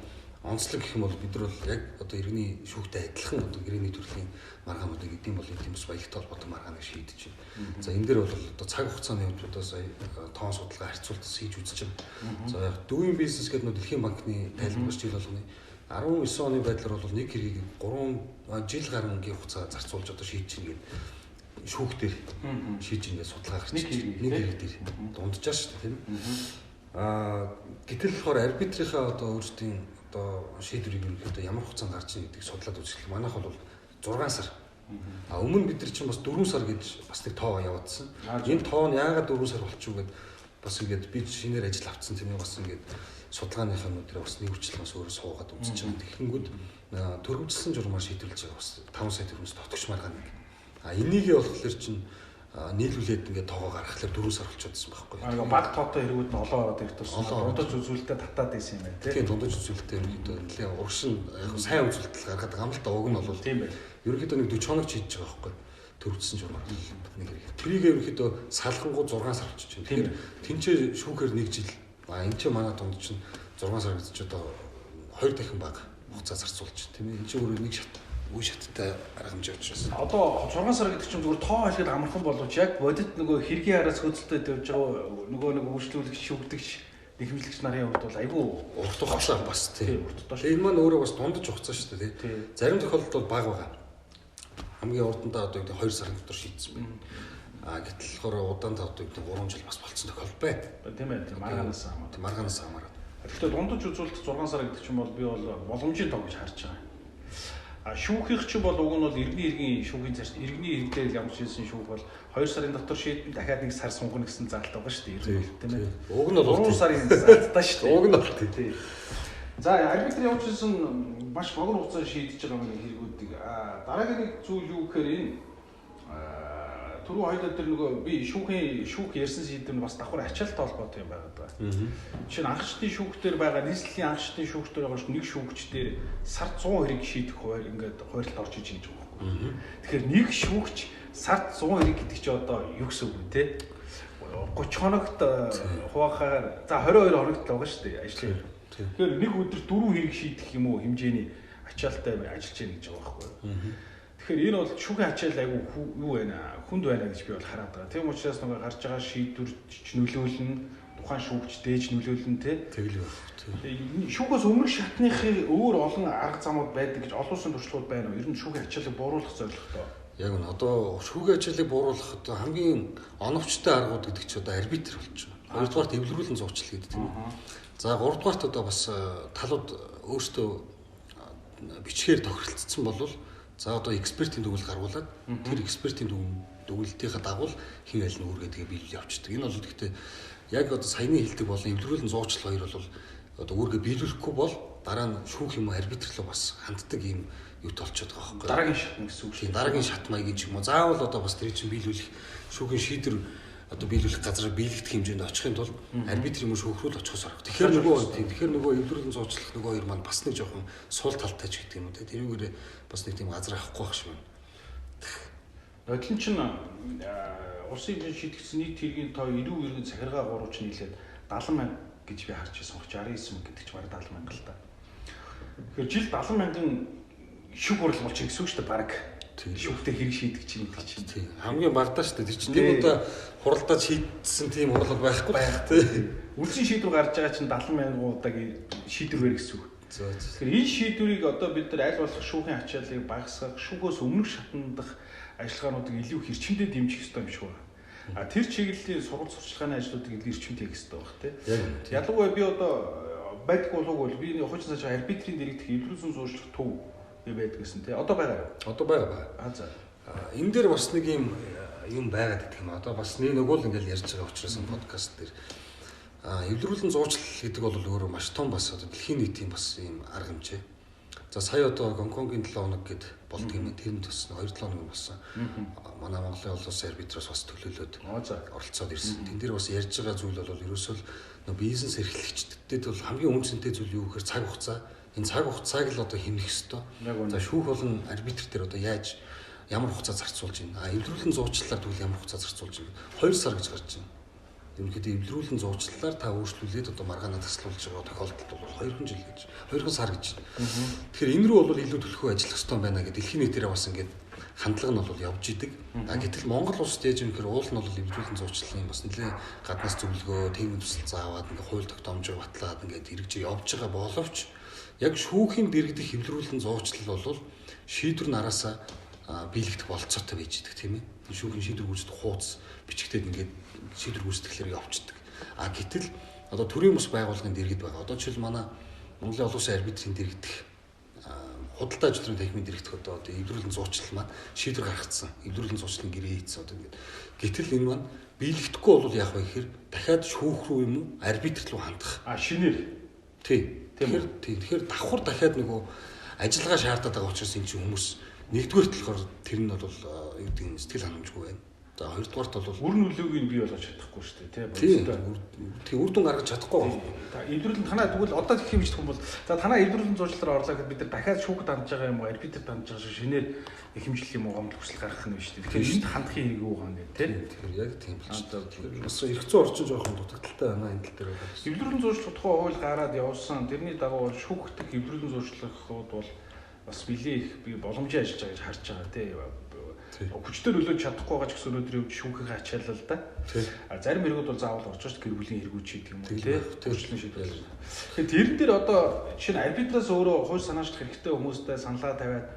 онцлог гэх юм бол бид нар бол яг одоо иргэний шүүхтэй адилхан одоо гэрээний төрлийн маргаануудыг эдийн бол эдийн бас баялагтай холбоотой маргааныг шийдэж байна. За энэ дээр бол одоо цаг хугацааны хувьд одоо сая тоон судалгаа харьцуултас хийж үзэж байна. За яг дүүийн бизнес гэдэг нь Дэлхийн банкны тайлбар жил болгоны 19 оны байдлаар бол нэг хэргийг 3 жил гарангийн хугацаа зарцуулж одоо шийдэж гин шүүхтэр шийдэж ингээд судалгаа гарч нэг хэрэг дээр дунджаа шүү дээ тийм. Гэтэл болохоор арбитрийнхаа одоо өөрсдийн одоо шийдвэрийг ерөнхийдөө ямар хугацаанд гарч ийн гэдгийг судлаад үзэх. Манайх бол 6 сар. Өмнө бид нар чинь бас 4 сар гэж бас нэг тоо явуулсан. Энэ тоо нь яагаад 4 сар болчихв гэд бас ингээд би шинээр ажил авцсан тийм ээ бас ингээд судалгааныхаа нүдээр бас нэгүчлэн бас өөрөө суугаад үзэж байгаа. Тэгэхэнгүүт төрөвчлсөн журмаар шийдвэрлэж байгаа бас 5 сая төгрөгөөс тотогч маргааныг. Энийгээ болохоор чинь нийлүүлээд ингээд тоогоо гаргахлаар 4 сар болчихсон байхгүй. Баг тоотой хэрэгүүд нь олон ороод ирэх тус. Дундаж үзүүлэлтэд татаад байсан юм байна тийм. Тийм дундаж үзүүлэлтээр ерөнхийдөө нэлээд урагшин яг сайн үзүүлэлт гаргаад байгаа юм л да. Уг нь бол тийм байна. Ерөнхийдөө нэг 40 хоног хийж байгаа байхгүй. Төрөвчсөн журмаар нэг хэрэг. Тэрийг ерөнхийдөө салхангуу 6 сар болчих чинь. Тэгэхээр тэнцээ шүүхээр 1 жил. Энэ чинь манай дунд чинь 6 сар гэж ч одоо 2 дахин бага хугацаа зарцуулж тийм ээ. Энэ чинь өөрөө нэг шат үе шаттай арга хэмжээ учраас. Одоо 6 сар гэдэг чинь зүгээр тоо хэлгээд амархан боловч яг бодит нөгөө хэргийн араас хөдөлтөд явж байгаа нөгөө нэг үйлчлүүлэгч шүүгдэгч нэхэмжлэгч нарын хувьд бол айгүй урт хугацаа бас тийм. Энэ маань өөрөө бас дундаж хугацаа шүү дээ тийм. Зарим тохиолдолд бол бага байгаа. Хамгийн урдандаа одоо 2 сарын дотор шийдсэн байна. Гэтэл болохоор удаан тавд 3 жил бас болцсон тохиолдол байна. Тийм ээ. Маргаанаас хамаарат. Маргаанаас хамаарат. Гэхдээ дундаж үзүүлэлт 6 сар гэдэг чинь бол би бол боломжийн тоо гэж харж байгаа. Шүүхийнх чинь бол уг нь бол иргэний иргэн шүүхийн зарц иргэний иргэдээр ямар ч хэлсэн шүүх бол 2 сарын дотор шийдэн дахиад 1 сар сунгана гэсэн заалт байгаа шүү дээ. Тийм ээ. Уг нь бол 3 сарын заалтаа шүү дээ. Уг нь бол тийм. За арбитр явж ирсэн маш богино хугацаанд шийдэж байгаа нэг хэрэгүүдийг дараагийн нэг зүйл юу гэхээр энэ түрүү хоёул дээр нөгөө би шүүх ярьсан сэдв нь бас давхар ачаалттай холбоотой юм байгаа даа. Жишээ нь анхчдын шүүхтэр байгаа нийслэлийн анхчдын шүүхтэр байгаа шүү нэг шүүгч дээр сард 100 хэрэг шийдэх хуваар ингээд хойролт орж иж байгаа байхгүй. Тэгэхээр нэг шүүгч сард 100 хэрэг гэдэг чи одоо юу гэсэн үг вэ те? 30 хоногт хуваахаар за 22 хоногт л байгаа шүү дээ ажлын. Тэгэхээр нэг өдөр 4 хэрэг шийдэх юм уу хэмжээний ачаалттай ажиллаж яах гэж байгаа байхгүй. Тэгэхээр энэ бол шүүхийн ачаал айгүй юу байна хүнд байна гэж би бол хараад байгаа. Тийм учраас нөгөө гарч байгаа шийдвэрч нөлөөлнө тухайн шүүгч дээж нөлөөлнө те. Тэгэл байна. Шүүхээс өмнөх шатныхын өөр олон арга замууд байдаг гэж олон улсын туршлагууд байна уу? Ер нь шүүхийн ачаалыг бууруулах зорилготой. Яг нь одоо шүүхийн ачаалыг бууруулах одоо хамгийн оновчтой аргууд гэдэг чинь одоо арбитр болж байгаа. Хоёрдугаарт эвлэрүүлэн зуучлал гэдэг тийм. За гуравдугаарт одоо бас талууд өөрсдөө бичгээр тохиролцсон болвол за одоо экспертийн дүгэл гаргуулад тэр экспертийн дүгнэлтийнхаа дагуу хин аль нь үүргээ биелэл явуулдаг. Энэ бол гэхдээ яг одоо саяны хэлдэг болон эвлэрүүлэн зуучлал хоёр бол одоо үүргээ биелүүлэхгүй бол дараа нь шүүх юм арбитрлоо бас ханддаг юм юу толчод байгаа байхгүй. Дараагийн шат гэсэн үг шүү. Дараагийн шат маягийн ч юм уу. Заавал одоо бас тэр чинь биелүүлэх шүүхийн шийдвэр одоо биелүүлэх газраар биелэгдэх хэмжээнд очихын тулд арбитр юм шүүх рүү л очихоос арга. Тэгэхээр нөгөө эвлэрүүлэн зуучлах нөгөө хоёр маань бас нэг жоохон сул талтай ч гэдэг юм уу те. Тэрүүгээр бас нэг тийм газар авахгүй байх шиг байна. Одлон чинь улсын хэмжээнд шийдэгдсэн нийт хэргийн тоо 90 иргэн захиргаа гурвч нийлээд 70 мянга гэж би харж байсан. 69 мянга гэдэг чинь бараг 70 мянга л та. Тэгэхээр жилд 70 мянган шүг урал болж байгаа гэсэн үг шүү дээ бараг. Шүүхтэй хэрэг шийдэх чинь гэдэг чинь. Тийм. Хамгийн бардаа шүү дээ. Тэр чинь тийм удаа хуралдаж шийдсэн тийм хурлаг байхгүй байх тийм. Үлсэн шийдвэр гарч байгаа чинь 70 мянган удаагийн шийдвэр гэсэн үг. Тэгэхээр энэ шийдвэрийг одоо бид нар аль болох шүүхийн ачааллыг багасгах, шүүхөөс өмнөх шатндах ажиллагаануудыг илүү хэрчмдээ дэмжих ёстой юм шиг байна. А тэр чиглэлийн сургалт сурчлагын ажлуудыг илүү хэрчмдээ хийх ёстой байх тийм. Ялангуяа би одоо байдаг болов бол би хуучин цааш арбитрийн дэрэгдэх эвлэрүүлэн зуучлах төв байдаг гэсэн тий. Одоо байгаа. Одоо байгаа. За. Энэ дээр бас нэг юм байгаад гэдэг юм. Одоо бас нөгөө л ингээл ярьж байгаа учраас энэ подкаст дээр эвлэрүүлэн зуучлал гэдэг бол өөрөө маш том бас одоо дэлхийн нийтийн бас ийм арга хэмжээ. За сая одоо Гонконгийн 7 хоног гэд болд юм. Тэр нь бас 2-7 хоног болсон. Манай Монголын улс арбитраас бас төлөөлөөд оролцоод ирсэн. Тэн дээр бас ярьж байгаа зүйл бол ерөөсөө бизнес эрхлэгчдэд бол хамгийн үнцэнтэй зүйл юу гэхээр цаг хугацаа. Энэ цаг хугацааг л одоо хэмнэх ёстой. За шүүх болон арбитр дээр одоо яаж ямар хугацаа зарцуулж байна? Эвлэрүүлэн зуучлалаар тэгвэл ямар хугацаа зарцуулж байна? 2 сар гэж гарч байна. Ерөнхийдөө эвлэрүүлэн зуучлалаар та өөрчлүүлээд одоо маргаанаа таслуулж байгаа тохиолдолд бол 2 жил гэж 2 сар гэж. Тэгэхээр энэ рүү бол илүү төлхөө ажиллах ёстой байна гэдэг дэлхийн нийтээрээ бас ингээд хандлага нь бол явж идэг. Гэтэл Монгол улсад яаж юм гэхээр уул нь бол эвлэрүүлэн зуучлалын бас нэлээ гаднаас зөвлөгөө, техник төсөл зааваад ингээд хууль тогтоомжоо батлаад ингээд хэрэгжиж явж байгаа боловч яг шүүхийн дэргэдэх эвлэрүүлэн зуучлал бол шийдвэр нараасаа биелэгдэх болцоотой байж идэг тийм ээ. Шүүхийн шийдвэр гүйцэтгэх хуудас бичигдээд ингээд шийдвэр гүйцэтгэлээр явчихдаг. Гэтэл одоо төрийн бас байгууллагын дэргэд байгаа. Одоо жишээл манай Монголын олон улсын арбитрийн дэргэдэх худалдаа ажилтны техникийн дэргэдэх одоо эвлэрүүлэн зуучлал маань шийдвэр гаргацсан. Эвлэрүүлэн зуучлалын гэрээ хийсэн одоо ингээд. Гэтэл энэ маань биелэгдэхгүй бол яах вэ гэхээр дахиад шүүх рүү юм уу арбитр руу хандах. Шинээр. Тэгэхээр давхар дахиад нөгөө ажиллагаа шаардаад байгаа учраас энэ чинь хүмүүс нэгдүгээр талаар тэр нь бол юу гэдэг нь сэтгэл ханамжгүй байна. За хоёрдугаарт бол үр нөлөөг нь бий болгож чадахгүй шүү дээ тийм үр дүн гаргаж чадахгүй байна. Эвлэрүүлэн танаа тэгвэл одоо гэх юм шиг хүмүүс за танаа эвлэрүүлэн зуучлалаар орлоо гэхэд бид нар дахиад шүүхэд хандж байгаа юм уу арбитр хандж байгаа шиг шинээр хэмжил юм уу гомдол хүсэл гаргах нь биш үү. Тэгэхээр энд хандахын хэрэг юу гоо нэ тийм. Тэгэхээр яг тийм болж байна. Бас эрх зүйн орчин жоохон дутагдaltaй байна энэ тал дээр. Эвлэрүүлэн зуучлах тухай хууль гараад явуулсан. Тэрний дагуу шүүхтэх эвлэрүүлэн зуучлахууд бол бас биелээ их би боломжтой ажиллаж байгаа гэж харж байгаа тийм. Хүчтэй нөлөөж чадахгүй байгаа ч гэсэн өнөөдрийн үед шүүхийн ачаалал да. Зарим хэрэгүүд бол заавал орчуулж гэр бүлийн хэрэгүүд шийдэх юм уу тийм. Төрчлөн шийдвэр. Тэгэхээр тэрэн дээр одоо жишээ нь арбитраас өөрөө хууль санаачлах хэрэгтэй хүмүүстэй саналаа тавиад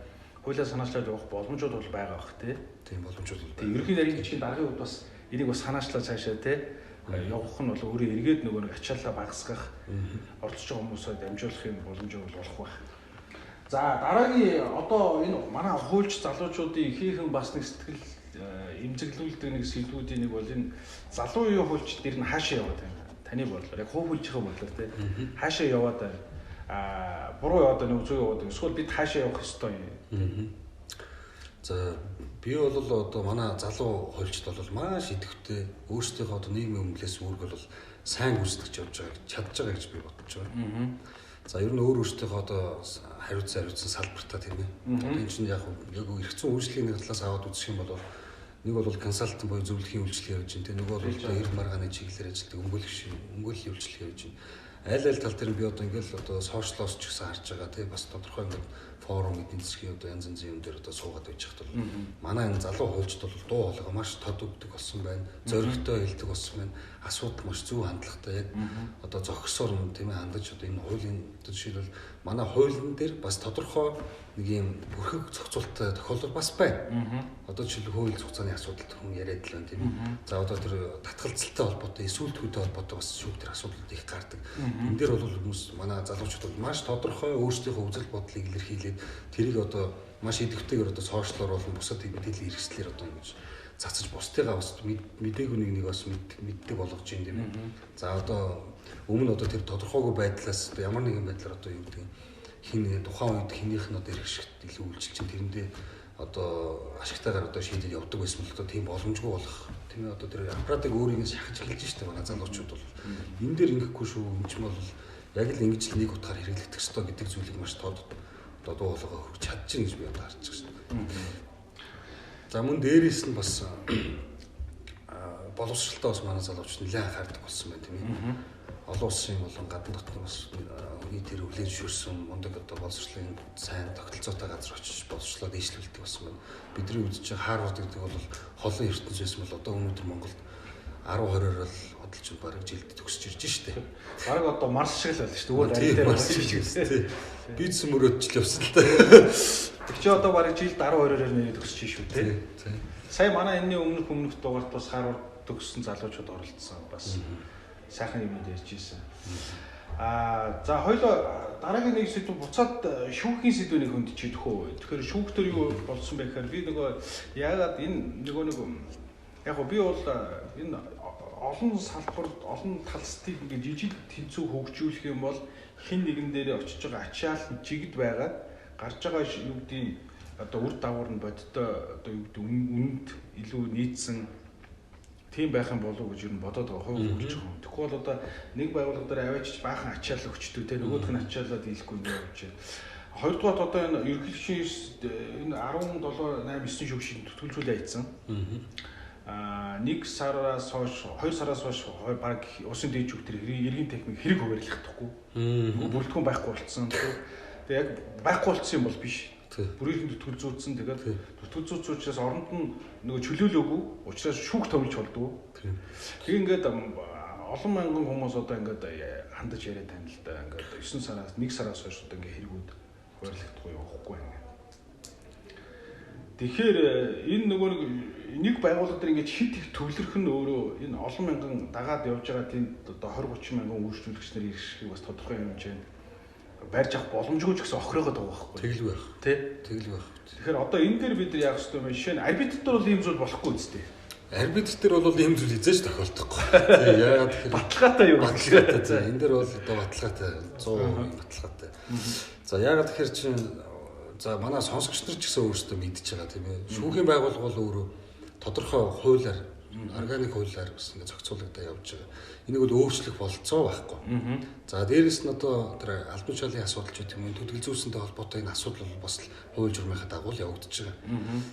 хуулиа санаачлаад явах боломжууд бол байгаа бах тийм боломжууд байна. Тийм ерөнхий нарийн бичгийн даргын хувьд бас энийг бас санаачлаад цаашаа тийм явах нь бол өөрөө эргээд нөгөө нэг ачааллаа багасгах оролцож байгаа хүмүүсээ дамжуулах юм боломж болох байх. За дараагийн одоо энэ манай хуульч залуучуудын ихээхэн бас нэг сэтгэл эмзэглүүлдэг нэг сэдвүүдийн нэг бол энэ залуу үеийн хуульч дэр нь хаашаа яваад байна. Таны бодлоор яг хуульч байгаа бодлоор тийм хаашаа яваад буруу яваад байна уу зөв яваад байна. Эсвэл бид хаашаа явах ёстой юм. За Би бол одоо манай залуу хуульчд бол маш идэвхтэй өөрсдийнхөө одоо нийгмийн өмнөлөөс үүрэг бол сайн гүйцэтгэж явж байгаа чадж байгаа гэж би бодож байгаа. За ер нь өөрсдийнхөө одоо хариуцсан салбартаа тийм ээ. Одоо энэ чинь яг эрх зүйн үйлчлэгийн талаас аваад үзэх юм бол нэг бол консалтинг буюу зөвлөхийн үйлчлэл явж байна. Нэг бол одоо эрх маргааны чиглэлээр ажилладаг өмгөөллийн үйлчлэл явж байна. Аль тал дээр би одоо ингээл одоо сошиалоос ч гэсэн харж байгаа тийм бас тодорхой ингээд форум эдийн засгийн одоо янз янзын юм дээр одоо суугаад байж хат бол манай энэ залуу хуульчд бол дуу хоолойгоо маш тод өгдөг болсон байна. Зоригтой хэлдэг болсон байна. Асуудал маш зөв хандлагатай яг одоо зохисоор нь тийм ээ хандаж одоо энэ хуулийн жишээлбэл манай хуулийн дээр бас тодорхой нэг юм бүрхэг зохицуулалттай тохиолдол бас байна. Одоо жишээлбэл хууль зохицооны асуудалд хүн яриад л байна тийм ээ. За одоо тэр татгалзалтай холбоотой эсвэл төвтэй холбоотой бас шүүх төр асуудал их гардаг. Энэ дээр бол хүмүүс манай залуучууд маш тодорхой өөрсдийнхөө үзэл бодлыг илэрхийлээд тэрийг одоо маш идэвхтэйгээр одоо сошиалор болон бусад мэдээллийн хэрэгслэр одоо ингэж цацаж бусдыгаа бас мдээгүй нэг бас мэддэг болгож юм тийм ээ. За одоо өмнө одоо тэр тодорхойгүй байдлаас одоо ямар нэгэн байдлаар одоо юу гэдэг хин тухайн үед хинийх нь одоо хэрэгшигт илүү үйлчилж чинь тэрэндээ одоо ашигтайгаар одоо шийдэл явдаг байсан бол одоо тийм боломжгүй болох тийм ээ. Одоо тэр аппаратыг өөрийг нь шахаж эхэлж штэ манай залуучууд бол энэ дээр ингэхгүй шүү. Энд ч бол яг л ингэж л нэг утгаар хэрэглэгдэх ёстой гэдэг зүйлийг маш тод дуу хоолойгоо хөрч чадчихна гэж би одоо харж байгаа шүү. За мөн дээрээс нь бас боловсролтой бас манай залуучууд нэлээд анхаардаг болсон байна тийм ээ. Олон улсын болон гадны дотны бас хүний тэр өвлөн шүрсэн мундаг одоо боловсролын сайн тогтолцоотой газар очиж боловсролоо дэвшлүүлдэг болсон байна. Бидний үзэж Харвард гэдэг бол холын ертөнц байсан бол одоо өнөөдөр Монголд 10-20-оор л хөдөлж бараг жилд төгсөж ирж штэ. Бараг одоо Марс шиг л байна шүү дээ. Арай дээр Марс шиг тийм. Бид мөрөөдч л явсан л та. Тэг чи одоо бараг жилд 12-оор нэрээ төгсөж шүү тийм. Сая манай энэний өмнөх дугаарт бас Харвард төгссөн залуучууд оролцсон бас сайхан юм ярьж ирсэн. За хоёулаа дараагийн нэг сэдв буцаад шүүхийн сэдвийг хөндөж идэх үү. Тэгэхээр шүүхтөр юу болсон бэ гэхээр би нөгөө яагаад энэ нөгөө нэг яг би бол энэ олон салбарт олон талстыг ингээд жижиг тэнцүү хөгжүүлэх юм бол хин нэгэн дээр очиж байгаа ачаал жигд байгаад гарч байгаа юу гэдгийг одоо үр дагавар нь бодтой одоо юу гэдэг үнэнд илүү нийцсэн тийм байх юм болов уу гэж юу бодоод байгаа хувь хөгжиж байгаа. Тэгэхгүй бол одоо нэг байгууллага дээр аваачиж баахан ачаал өгчдөг те нөгөөх нь ачаалаад дийлэхгүй юм явж байна. Хоёрдугаар одоо энэ ерөнхийлөгчийн энэ 17 8 9 шүүгчийн төлөвлөлөө хийсэн. Нэг сараас хойш 2 сараас хойш баг усын дээд шүүх төр эргийн техник хэрэг хуваарлахдаггүй. Бүрэлдэхүүн байхгүй болцсон. Тэгээ яг байхгүй болцсон юм бол биш. Бүрийн төтгөл зүүцсэн тэгээд төтгөл зүүцсэн учраас оронд нь нөгөө чөлөөлөөгүй учраас шүүх томилж болдгоо. Тэг ингээд олон мянган хүмүүс одоо ингээд хандаж яриад тань л да ингээд 9 сараас 1 сараас хойш одоо ингээд хэрэгүүд хуваарлахдаггүй явахгүй байна. Тэгэхээр энэ нөгөө нэг байгууллага дээр ингээд хит их төвлөрөх нь өөрөө энэ олон мянган дагаад явж байгаа тийм одоо 20 30 мянган үйлчлүүлэгч нар ирэх бас тодорхой хэмжээнд барьж авах боломжгүй ч гэсэн охироод байгаа байхгүй. Тэгэл байх. Тэ? Тэгэл байх. Тэгэхээр одоо энэ дээр бид нар яах ёстой юм бэ? Жишээ нь арбитртер бол ийм зүйл болохгүй үстэй. Арбитртер бол ийм зүйл хийж тохиолдохгүй. Тэ яагаад тэгэхээр баталгаатай юу баталгаатай. Тэ энэ дээр бол одоо баталгаатай 100% баталгаатай. За яагаад тэгэхээр чинь за манай сонсогч нар ч гэсэн өөрсдөө мэдчихэж байгаа тийм ээ. Шүүхийн байгууллага бол өөрөө тодорхой хуулиар органик хуулиар бас ингэ зохицуулагдаад явж байгаа. Энийг бол өөрчлөх болцоо байхгүй. За дээрэс нь одоо тэр албан тушаалын асуудал ч гэх юм төдгөл зүйсэнтэй холбоотой энэ асуудал бол бас хууль журмынхаа дагуу явагдаж байгаа.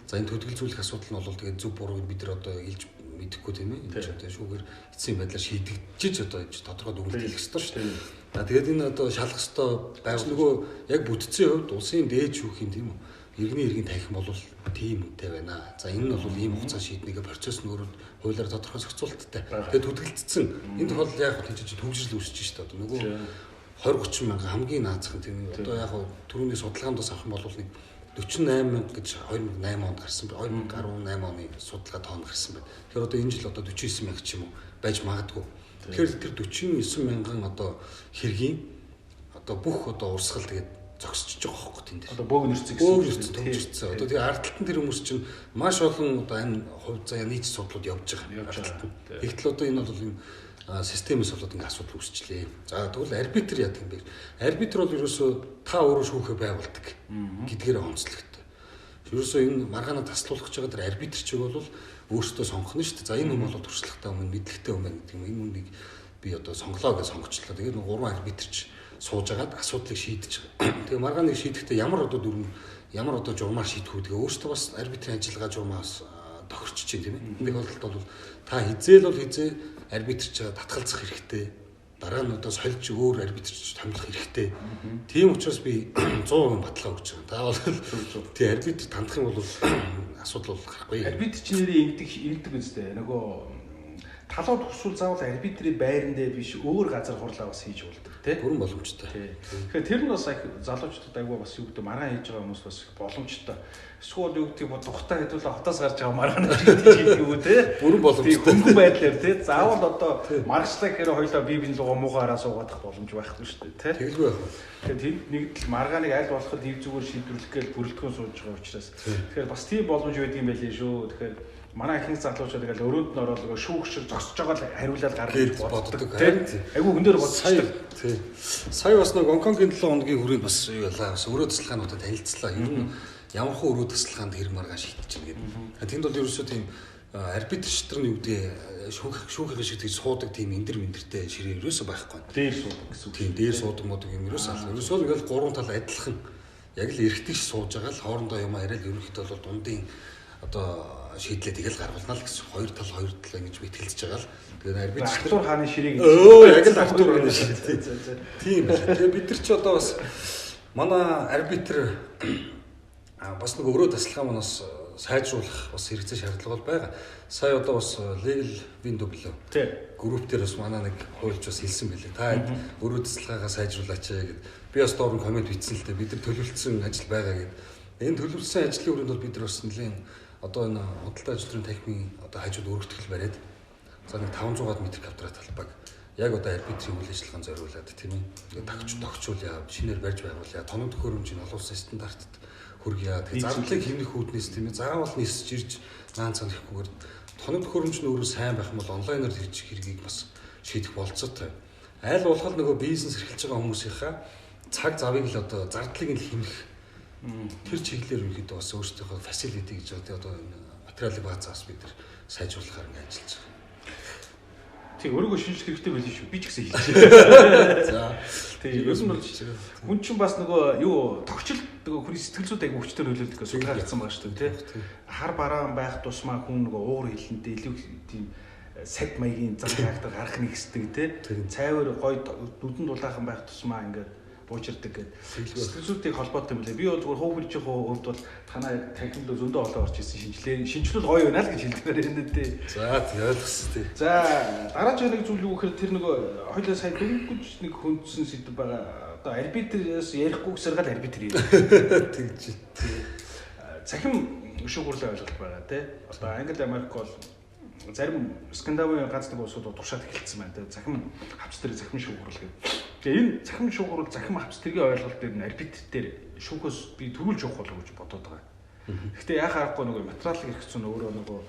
За энэ төдгөл зүйх асуудал нь бол тэгээд зөв бурууг бид нар одоо илж мэдэхгүй тийм ээ. Энэ ч одоо шүүгээр эцсийн байдлаар шийдэгдэж одоо тодорхой дүгнэлт хийх ёстой шүү дээ. За тэгээд энэ одоо шалгах ёстой байгууллага нөгөө яг бүтцийн хувьд улсын дээд шүүхийн тийм үү иргэний тарих бол тийм үнэтэй байна. За энэ нь бол ийм хугацаа шийднэгээ процесс нь өөрөө хуулиар тодорхой зохицуулалттай. Тэгээд төдөлдсөн. Энэ тохиолдолд яг тийж төвжирэл үүсэж шүү дээ. Одоо нөгөө 20 30 мянган хамгийн наацхан тийм үү. Одоо яг түрүүний судалгаанд бас авах юм бол нэг 48 мянга гэж 2008 онд гарсан байна. 2018 оны судалгаа тоон гарсан байна. Тэгэхээр одоо энэ жил одоо 49 мянга ч юм уу байж магадгүй. Тэгэхээр тэр 49 мянган одоо хэргийн одоо бүх одоо урсгал тэгээд зогсчихж байгаа хөөхгүй тийм дээ. Одоо бөөгнөрцөг гэсэн төвчөрсөн. Одоо тэгээ ард талд нь тэр хүмүүс чинь маш олон одоо энэ хувь заяа нийт судлууд явж байгаа. Тэгтэл одоо энэ бол энэ системээс болоод ингэ асуудал үүсчлээ. За тэгвэл арбитр яадаг юм бэ? Арбитр бол ерөөсөө та өөрөө шүүхэ байгуулдаг гэдгээрээ онцлогтой. Ерөөсөө энэ маргаанаа таслуулах гэж байгаа тэр арбитр чиг бол өөртөө сонгох нь шүү дээ. За энэ хүн бол туршлагатай өмнө мэдлэгтэй өмнө гэдэг юм. Энэ хүнийг би одоо сонголоо гэж сонгочлоо. Тэгээд нэг 3 арбитрч сууж агаад асуудлыг шийдэж байгаа. Тэгээ маргааныг шийдэхдээ ямар одоо журмаар шийдэх үү. Тэгээ өөртөө бас арбитрийн ажиллагаа журмаас тохирч чинь тийм ээ. Энэ тохиолдолд бол та хизээл арбитрч татгалзах хэрэгтэй. Дараа нь одоо сольж өөр арбитрч томилох хэрэгтэй. Тийм учраас би 100% баталгаа өгч байгаа. Та бол тий арбитр тандах юм бол асуудал бол гарахгүй. Арбитрч нэрээ ингэдэг үстэй. Нөгөө талууд хүсвэл заавал арбитрийн байран дээр биш өөр газар хурлаа бас хийж болдог тий. Бүрэн боломжтой. Тэгэхээр тэр нь бас залуучуудад айгүй бас юу гэдэг маргаан хийж байгаа хүмүүс бас боломжтой. Эсвэл юу гэдэг нь тухтай хэдүүлээ хотоос гарч байгаа маргаан хийж гэдэг үү тий. Бүрэн боломжтой. Хөнгөн байдлаар тий. Заавал одоо маргачлаа гэхээр хоёлаа бие лугаа муухаараа суугаадах боломж байхгүй шүү дээ тий. Тэгэлгүй байх. Тэгэхээр нэгдэл маргааныг аль болоход ив зүгээр шийдвэрлэх гээл бүрэлдэхүүн сууж байгаа учраас тэгэхээр бас тийм боломж байдаг юм байлээ шүү. Тэгэхээр манай ихэнх залуучууд тэгэл өрөөнд нь ороод шүүгчээр зогсож байгаа л хариулаад гаргаж боддог. Айгу хүнээр бодчихдаг. Тий. Сая бас нэг Гонконгийн 7 хоногийн хүрээнд бас юу ялаа. Бас өрөө тасалгаануудад танилцлаа. Ер нь ямархуу өрөө тасалгаанд хэрэг маргаан шийдэж байгаа гэдэг. Тэнд бол ерөөсөө тийм арбитрчдэр нь юу гэдэг шүүхийн шиг тийж суудаг тийм эндэртэй ширээ ерөөсөө байхгүй. Дээр суудаг гэсэн үг. Тийм дээр суудаг модог юм ерөөсөө аль. Ерөөсөө ингээл гурван тал адилхан яг л эргэтгэж сууж байгаа л хоорондоо юм арай л ерөнхийдөө бол дундын одоо шийдлээ тэгэл гаргална л гэсэн хоёр тал ингэж бэтгэлж байгаа л. Тэгээд арбитрч Артур хааны ширээг яг л Артур хааны ширээ. Тийм байна. Тэгээд бид нар ч одоо бас манай арбитр бас нэг өрөө тасалгаа манаас сайжруулах бас хэрэгцээ шаардлага бол байгаа. Сая одоо бас legal window групп дээр бас манай нэг хуульч бас хэлсэн байлээ. Та өрөө тасалгаагаа сайжруулаач гэд. Би бас доор комент бичсэн л дээ. Бид нар төлөвлөсөн ажил байгаа гэд. Энэ төлөвлөсөн ажлын хүрээнд бол бид нар бас нэлээд одоо энэ худалдаа ажилтны техникийн одоо хажууд өргөтгөл бариад за нэг 500-аад метр квадрат талбайг яг одоо арбитрийн үйл ажиллагаанд зориулаад тийм ээ тогтчуулъя, шинээр барьж байгуулъя, тоног төхөөрөмжийн олон улсын стандартад хүргье. Тэгээ зардлыг хэмнэх үүднээс тийм ээ заавал нисэж ирж наанцхан ирэхгүйгээр тоног төхөөрөмж нь өөрөө сайн байх юм бол онлайнаар хийж хэргийг бас шийдэх болцоотой. Айл болгол нөгөө бизнес эрхэлж байгаа хүмүүсийнхаа цаг завыг л одоо зардлыг нь хэмнэх тэр чиглэлээр үргэлж бас өөрсдийнхөө facility гэж одоо энэ материалын баазаас бид нар сайжруулахаар ингэ ажиллаж байгаа. Тэг өөрийгөө шинжлэх хэрэгтэй байл шүү. Би ч гэсэн хэлж байна. За. Тэг ер нь бол хүн чинь бас нөгөө юу тогтчл нөгөө хүний сэтгэл зүйд аяг хүчтэй нөлөөлдөг гэж судалгаагдсан байгаа шүү дээ, тий. Хар бараан байх тусмаа хүн нөгөө уур хилэнтэй илүү тийм сад маягийн зам характер гарах нэгсдэг, тий. Цайвар гой нүдэн дулаахан байх тусмаа ингээд буучирдаг гэдэг. Сэтгэл зүйтэй холбоотой юм лээ. Би бол зүгээр хөвөлжих хувьд бол танаа техникл зөндөө олон орж ирсэн шинжилэл гоё байна л гэж хэлдгээр байна дээ. За ойлгосон тий. За дараач нэг зүйл юу гэхээр тэр нөгөө хоёлаа сая дөрөвгүйч нэг хүндсэн сэдв байгаа. Одоо арбитрээс ярихгүй гэсээр гал арбитр юм. Тэгж. Цахим шүүхүрлээ ойлголт байгаа тий. Одоо Англи Америк бол зарим Скандинавын ганц нэг улсууд туршаад эхэлсэн байна тий. Захим хавц дээр захим шүүхүрл гэдэг. Тэгээ энэ захим шүүхүрл захим хавц тэргийн ойлголт дээр нь арбитр дээр шүүхөөс би төрүүлж явах болов гэж бодоод байгаа. Гэхдээ яхаа аргагүй нөгөө материалын хэрэгцээ нь өөрөө нөгөө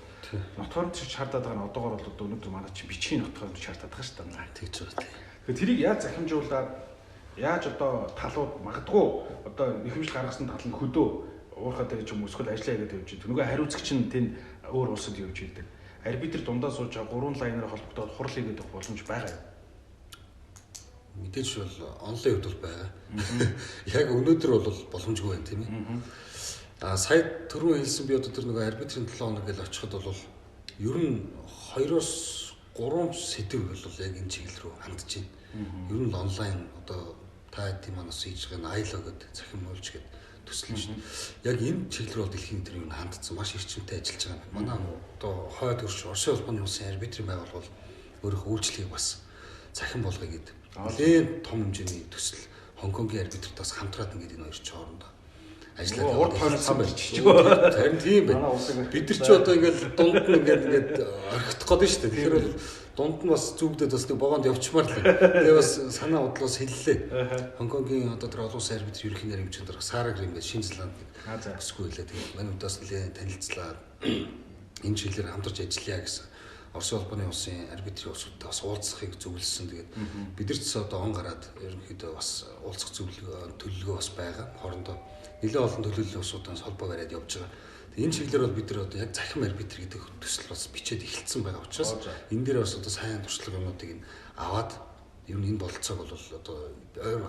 нотгоорд шаардаад байгаа нь одоогоор бол өнөөдөр манай чи бичгийн нотгоорд шаардаад байгаа шүү дээ. Тэгж байгаа тий. Тэгэхээр тэрийг яаж захимжуулаад яаж одоо талууд магадгүй одоо нэхэмжил гаргасан тал нь хөдөө уурхаад байж юм эсвэл ажиллаа хийгээд явж байгаа. Нөгөө хариуцагч нь тэнд өөр улсад явж байдаг. Арбитр дундаа сууж байгаа гурван лайнаар холбогдоод хурал хийгээд явах боломж байгаа юм. Мэдээж бол онлайн хувьд бол байгаа. Яг өнөөдөр бол боломжгүй байна тийм ээ. Сая түрүүн хэлсэн би одоо тэр нөгөө арбитрийн 7 хоног гэж очиход бол ер нь 2-оос 3 сэдв бол яг энэ чиглэл рүү хандж байна. Ер нь онлайн одоо та тийм манаас хийж байгаа ILO гэдэг захим уулж гэдэг төсөл шүү дээ. Яг энэ чиглэл рүү дэлхийн дээр юу хандсан маш эрчимтэй ажиллаж байгаа юм. Манай одоо хойд хөрш Оросын улбаны улсын арбитрийн байгууллага бол өөрийнхөө үйлчлэгийг бас захин болгоё гэдэг. Нэлээд том хэмжээний төсөл Хонконгийн арбитртаас хамтраад ингээд энэ хоёр ч хоорондоо ажиллаад урд хойноос сам бичиж байгаа. Харин тийм байна. Бид нар ч одоо ингээд дунд нь ингээд орхидох гээд шүү дээ. Тэгэхээр бол дунд нь бас зүгдээд бас нэг богоонд явчмаар л. Тэгээ бас санаа бодлоос хэллээ. Хонконгийн одоо тэр олон улсын арбитр ерөнхий нэрмжинд дөрөх Сарагэр ингээд Шинэ Зеланд өсгөө хэлээ. Тэгээ манай удаас нэлээд танилцлаа. Энэ чиглэлээр хамтарч ажиллая гэсэн Оросын улбаны улсын арбитрийн улсуудтай бас уулзахыг зөвлөсөн. Тэгээд бид нар ч одоо он гараад ерөнхийдөө бас уулзах төлөвлөгөө бас байгаа. Хоорондоо нэлээд олон төлөөллийн улсуудаас холбоо бариад явж байгаа. Энэ чиглэлээр бол бид нар одоо яг захим арбитр гэдэг төсөл бас бичээд эхэлсэн байгаа учраас энэ дээр бас одоо сайн туршлага юмнуудыг аваад ер нь энэ бололцоог бол одоо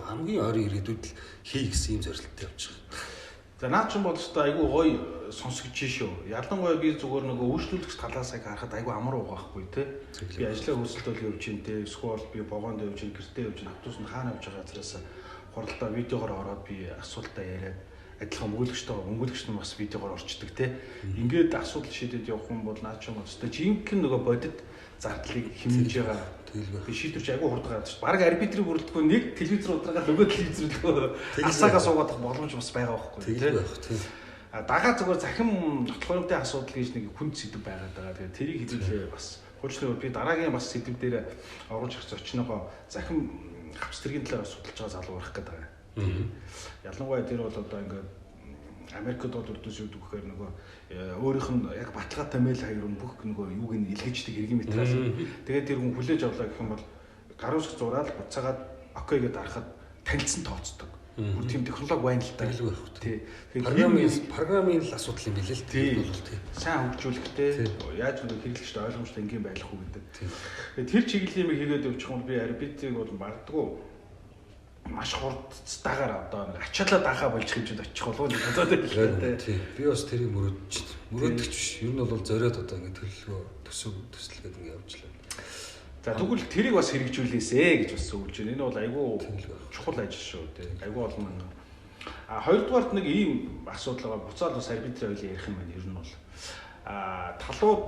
хамгийн ойрын ирээдүйд хий гэсэн юм зорилттой явж байгаа. За наад чинь бол өстой айгүй гоё сонсогдож шүү. Ялангуяа би зүгээр нөгөө үйлчлүүлэгч талаас харахад айгүй амар угаахгүй те. Би ажлаа хөөсөлтөөл явж ин те. Эсвэл би богоонд явж ин, гэртээ явж ин, автобусанд хаана явж байгаа зэрээс хуралдаа видеогоор ороод би асуултаа яриад адилхан өнгөлөгчтэй бас видеогоор орчдөг те. Ингээд асуудал шийдээд явах юм бол наад чинь бол өстой жинхэнэ нөгөө бодит зардлыг хэмнэж байгаа. Би шийдвэрч айгүй хурд гараад шүү. Бараг арбитрийг бүрэлдэхүүн нэг телевизээр удаагаад нөгөө телевизээр нөгөө асаагаа суугаад боломж бас байгаа байхгүй тийм. Дагаа зүгээр захим нотлохоонтой асуудал гэж нэг хүнд сэдв байгаад байгаа. Тэгээд тэрийг хэлээ бас хуучлын би дараагийн бас сэдв дээр оруулж ирэх зочногоо захим хавц тэргийн талаар судалж байгаа залуу барах гэдэг байгаа. Ялангуяа тэр бол одоо ингээд Америкт бол үрдүс юу гэхээр нөгөө өөрийнх нь яг баталгаатай мэйл хаяр бүх нөгөө юуг нь илгээждэг хэргийн материал. Тэгээд тэр хүн хүлээж авлаа гэх юм бол гаруусх зураал буцаагаад окей гэдээ харахад танилцсан тооцдог. Бүр тийм технологи байна л да. Тий. Програмын л асуудал юм билээ л тий. Сайн хөгжүүлэхтэй яаж нөгөө хэрэглэгчтэй ойлгомжтой ингийн байх уу гэдэг. Тэгээд тэр чиглэлийн юм хийгээд явчих юм би арбитрийг бол мардаггүй маш хурдтайгаар одоо ачаалаа даахаа болж хэмжээд очих болов уу бодоод байлаа тий. Би бас тэрийг мөрөөддөг биш. Ер нь бол зориод одоо ингэ төлөвлөгөө төсөлгээд ингэ явжлаа. За тэгвэл тэрийг бас хэрэгжүүлээсэ гэж бас өгүүлж байна. Энэ бол айгүй чухал ажил шүү тий. Айгүй олон мөн. Хоёрдугаарт нэг ийм асуудал байгаа. Буцаад бас арбитрийн хуулийг ярих юм байна. Ер нь бол талууд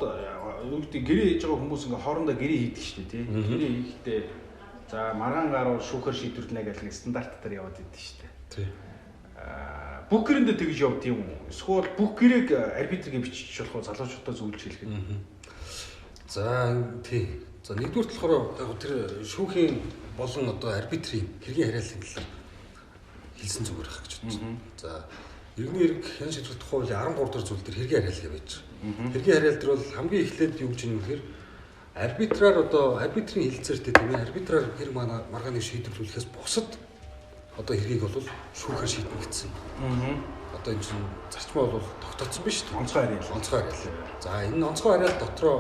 юу гэдэг гэрээ хийж байгаа хүмүүс ингээ хоорондоо гэрээ хийдэг шүү дээ тий. Гэрээ хийхдээ за маргаан гаруй шүүхээр шийдвэрлэнэ гэх нэг стандарт дээр яваад идэв шүү дээ. Тий. Бүх гэрэндээ тэгж явд юм уу? Эсвэл бүх гэрээг арбитрийг бичиж болох уу залуучуудаа зөвлөж хэлэх юм. За тий. За нэгдүгээр болохоор яг тэр шүүхийн болон одоо арбитрийн хэргийн хариаллын талаар хэлсэн зүгээр байх гэж бодсон. За иргэний хэрэг хэн шийдвэрлэх тухай хуулийн 13 дахь зүйл дээр хэргийн хариалал байж байгаа. Хэргийн хариалал дээр бол хамгийн эхлээд юу гэж юм гэхээр арбитраар одоо арбитрийн хэлцээртэй тийм ээ арбитраар хэрэг маргааныг шийдвэрлүүлэхээс бусад одоо хэргийг бол шүүхээр шийднэ гэсэн. Одоо энэ чинь зарчмаа бол тогтоцсон биш үү? Онцгой хариалал. Онцгой хариалал. За энэ онцгой хариалал дотроо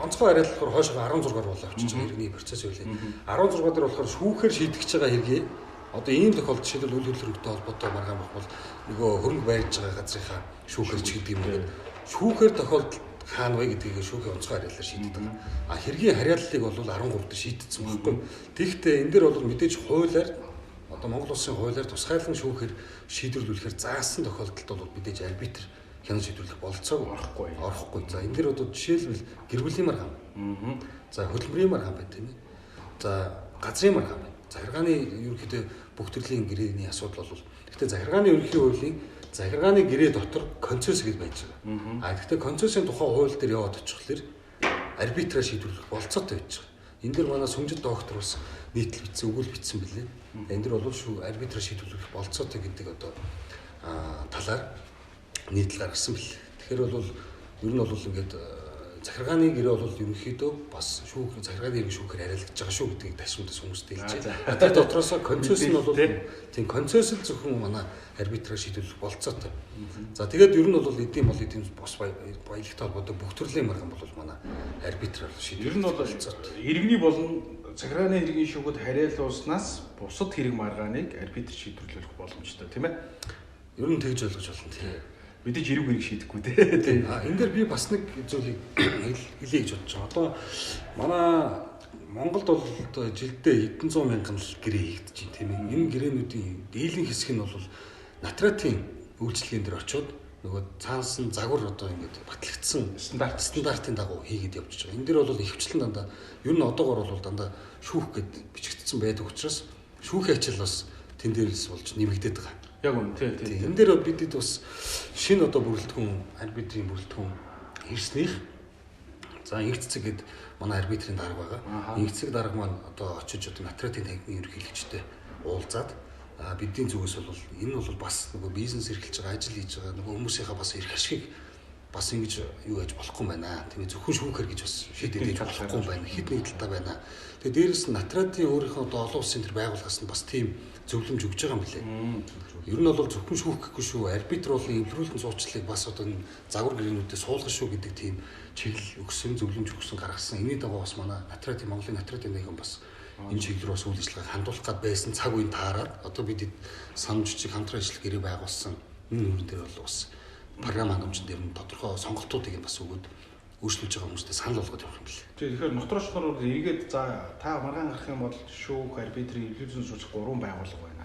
онцгой хариалал болохоор хойшоо 16-аар болоо авчиж байгаа хэргийн процесс үлээ. 16 дээр болохоор шүүхээр шийдэж байгаа хэргийг одоо ийм тохиолдолд жишээлбэл үйл хөдлөлтөд холбоотой маргаан бохвол нөгөө хөрөнгө барьж байгаа газрынхаа шүүхээр ч гэдэг юм уу. Шүүхээр тохиолдолд хаана вэ гэдгийг шүүхийн онцгой хариаллаар шийддэг. Хэргийн хариаллыг бол 13 дээр шийдсэн байхгүй. Тэгэхдээ энэ дээр бол мэдээж хуулиар одоо Монгол улсын хуулиар тусгайлан шүүхээр шийдвэрлүүлэхээр заасан тохиолдолд бол мэдээж арбитр хяналт шийдвэрлэх бололцоог орохгүй. За энэ дээр одоо жишээлбэл гэр бүлийн маргаан. За хөдөлмөрийн маргаан байна тийм ээ. За газрын маргаан байна. Захиргааны ерөнхийдөө бүх төрлийн гэрээний асуудал бол гэхдээ захиргааны ерөнхий хуулийн захиргааны гэрээ дотор концесс гэж байж байгаа. Гэхдээ концессийн тухай хууль дээр яваад очихлоор арбитраар шийдвэрлэх болцоотой байж байгаа. Энэ дэр манай сүмжид доктор бас нийтлэл бичсэн, өгүүл бичсэн билээ. Энэ дэр бол арбитраар шийдвэрлэх болцоотой гэдэг одоо талаар нийтлэл гаргасан билээ. Тэгэхээр бол ер нь бол ингээд захиргааны гэрээ бол ерөнхийдөө бас захиргааны гэрээ шүүхээр арилгаж байгаа шүү гэдгийг ташмаас хүмүүст хэлж байна. Тэр дотроос концесс нь бол тийм концесс л зөвхөн манай арбитраар шийдвэрлэх болцоотой. За тэгээд ер нь бол эдийн бос баялагтай холбоотой бүх төрлийн маргаан бол манай арбитраар шийдвэрлэх. Ер нь бол иргэний болон захиргааны хэргийн шүүхэд хариалуулснаас бусад хэрэг маргааныг арбитр шийдвэрлэх боломжтой тийм ээ. Ер нь тэгж ойлгож болно тийм. Мэдээж хэрэг хэрэг шийдэхгүй тийм. Энэ дээр би бас нэг зүйлийг хэлье гэж бодож байгаа. Одоо манай Монголд бол одоо жилдээ хэдэн зуун мянган л гэрээ хийгдэж байна тийм ээ. Энэ гэрээнүүдийн дийлэн хэсэг нь бол натратын үйлчлэгийн дээр очиод нөгөө цаанаас нь загвар одоо ингээд батлагдсан стандартын дагуу хийгээд явж байгаа. Энэ дээр бол ихвчлэн дандаа ер нь одоогор бол дандаа шүүх гэд бичигдсэн байдаг учраас шүүхийн ачаал бас тэн дээрээс болж нэмэгдээд байгаа. Яг үнэ тийм. Энэ дээр бидэд бас шинэ одоо бүрэлдэхүүн арбитрийн бүрэлдэхүүн ирснийх. За инх цэцэг гээд манай арбитрийн дарга байгаа. Инх цэцэг дарга маань одоо очиж одоо натратын танхимын ерөнхийлөгчтэй уулзаад бидний зүгээс бол энэ бол бас нөгөө бизнес эрхэлж байгаа, ажил хийж байгаа нөгөө хүмүүсийнхаа бас эрх ашигыг бас ингэж юу яаж болохгүй байна. Тэгээ зөвхөн шүүхэр гэж бас шийдэж болохгүй байна. Хэд нэг талтай байна. Тэгээ дээрэс нь Натратын өөрийнхөө одоо олон улсын төр байгууллагаас нь бас тийм зөвлөмж өгж байгаа юм билээ. Ер нь бол зөвхөн шүүх гэхгүй шүү. Арбитр бол эвлэрүүлэн зуучлалыг бас одоо энэ загвар гэрээнүүдэд суулгах шүү гэдэг тийм чиглэл өгсөн, зөвлөмж өгсөн гаргасан. Энэний дагуу бас манай Натратын Монголын Натратын нэгэн бас энэ чиглэл рүү үйл ажиллагааг хандуулах гээд байсан цаг үеийн таараад одоо бид санамжчиг хамтран ажиллах гэрээ байгуулсан. Энэ үүрэн дээр бол бас програм хангамжин дээр нь тодорхой сонголтуудыг бас өгөөд өөрчлөж байгаа хүмүүстээ санал болгоод явах юм билээ. Тэгэхээр нотроочноор эргээд за та маргаан гарах юм бол шүүх, арбитрийн эвлүүлсэн суучих 3 байгууллага байна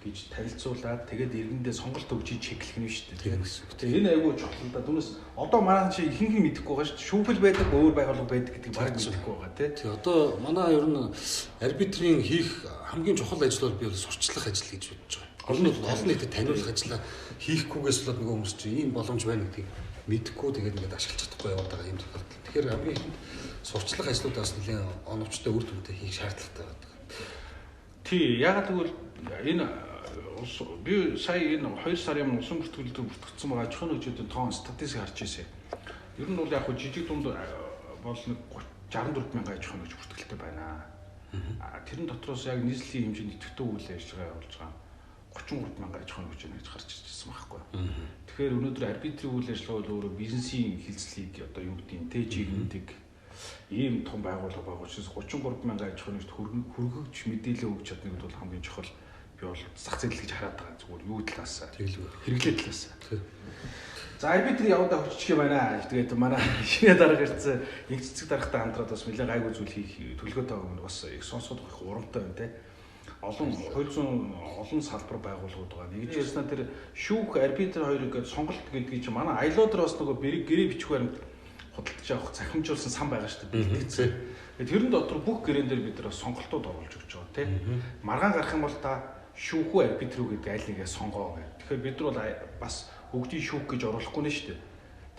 гэж танилцуулаад тэгээд иргэндээ сонголт өгч чеклэх нь шүү дээ. Тэгээд энэ айгүй чухал да. Түүнээс одоо маргаан чи ихэнх мэдэхгүй байгаа шүү. Шүүхэл байдаг, өөр байгууллага байдаг гэдэг баг мэдэхгүй байгаа тий. Одоо манай ер нь арбитрийн хийх хамгийн чухал ажил бол би бол сурчлах ажил гэж бодож байгаа. Олон нийтэд таниулах ажлаа хийхгүйгээс болоод нөгөө хүмүүс чинь ийм боломж байна гэдгийг мэдэхгүй тэгээд ингээд ашиглаж чадахгүй яваад байгаа юм тохиолдол. Тэгэхээр хамгийн ихэнд сурчлах ажлуудаас нэлээд оновчтой үр дүнтэй хийх шаардлагатай байдаг. Тий, ягаад гэвэл энэ би сая энэ 2 сарын усан бүртгүүлэлд бүртгэгдсэн байгаа аж ахуйн хөгжөөдийн тоон статистик харж ирсэн. Ер нь бол яг хөө жижиг дунд бол нэг 64 мянган аж ахуйн хөгж бүртгэлтэй байна. Тэрэн дотроос яг нийслэлийн хэмжээнд идэвхтэй үйл ажиллагаа явуулж байгаа 33 мянган аж ахуйн хөгж гэж гарч ирсэн байхгүй. Тэгэхээр өнөөдөр арбитрийн үйл ажиллагаа бол өөрөө бизнесийн хилцлийг одоо юу гэдэг нь тэ чиглэндэг ийм том байгууллага байгуулж 33 мянган аж ахуйн хөргөгч мэдээлэл өгч чадна гэдэг бол хамгийн чухал. Би бол зах зээл гэж хараад байгаа зүгээр юу талаас хэрэглээ талаас. За арбитрийн явдаа хүччих юм байна. Тэгээд манай шинэ дарга ирсэн нэг цэцэг даргатай хамтраад бас нэлээд гайгүй зүйл хийх төлөвлөгөөтэй байгаа юм бас их сонсоход их урамтай байна те. Олон салбар байгууллагууд байгаа. Нэгж ярьснаа тэр шүүх арбитр хоёрыг сонголт гэдгийг чи манай аялал дээр бас нөгөө гэрээ бичих баримт худалдаж авах захимжуулсан сан байгаа шүү дээ. Тэрэн дотор бүх гэрээн дээр бид нар сонголтууд оруулж өгч байгаа тийм. Маргаан гарах юм бол та шүүхүү арбитр үү гэдэг аль нэгээ сонгоо гэх. Тэгэхээр бид нар бол бас бүгдийг шүүх гэж оруулахгүй нэ шүү дээ.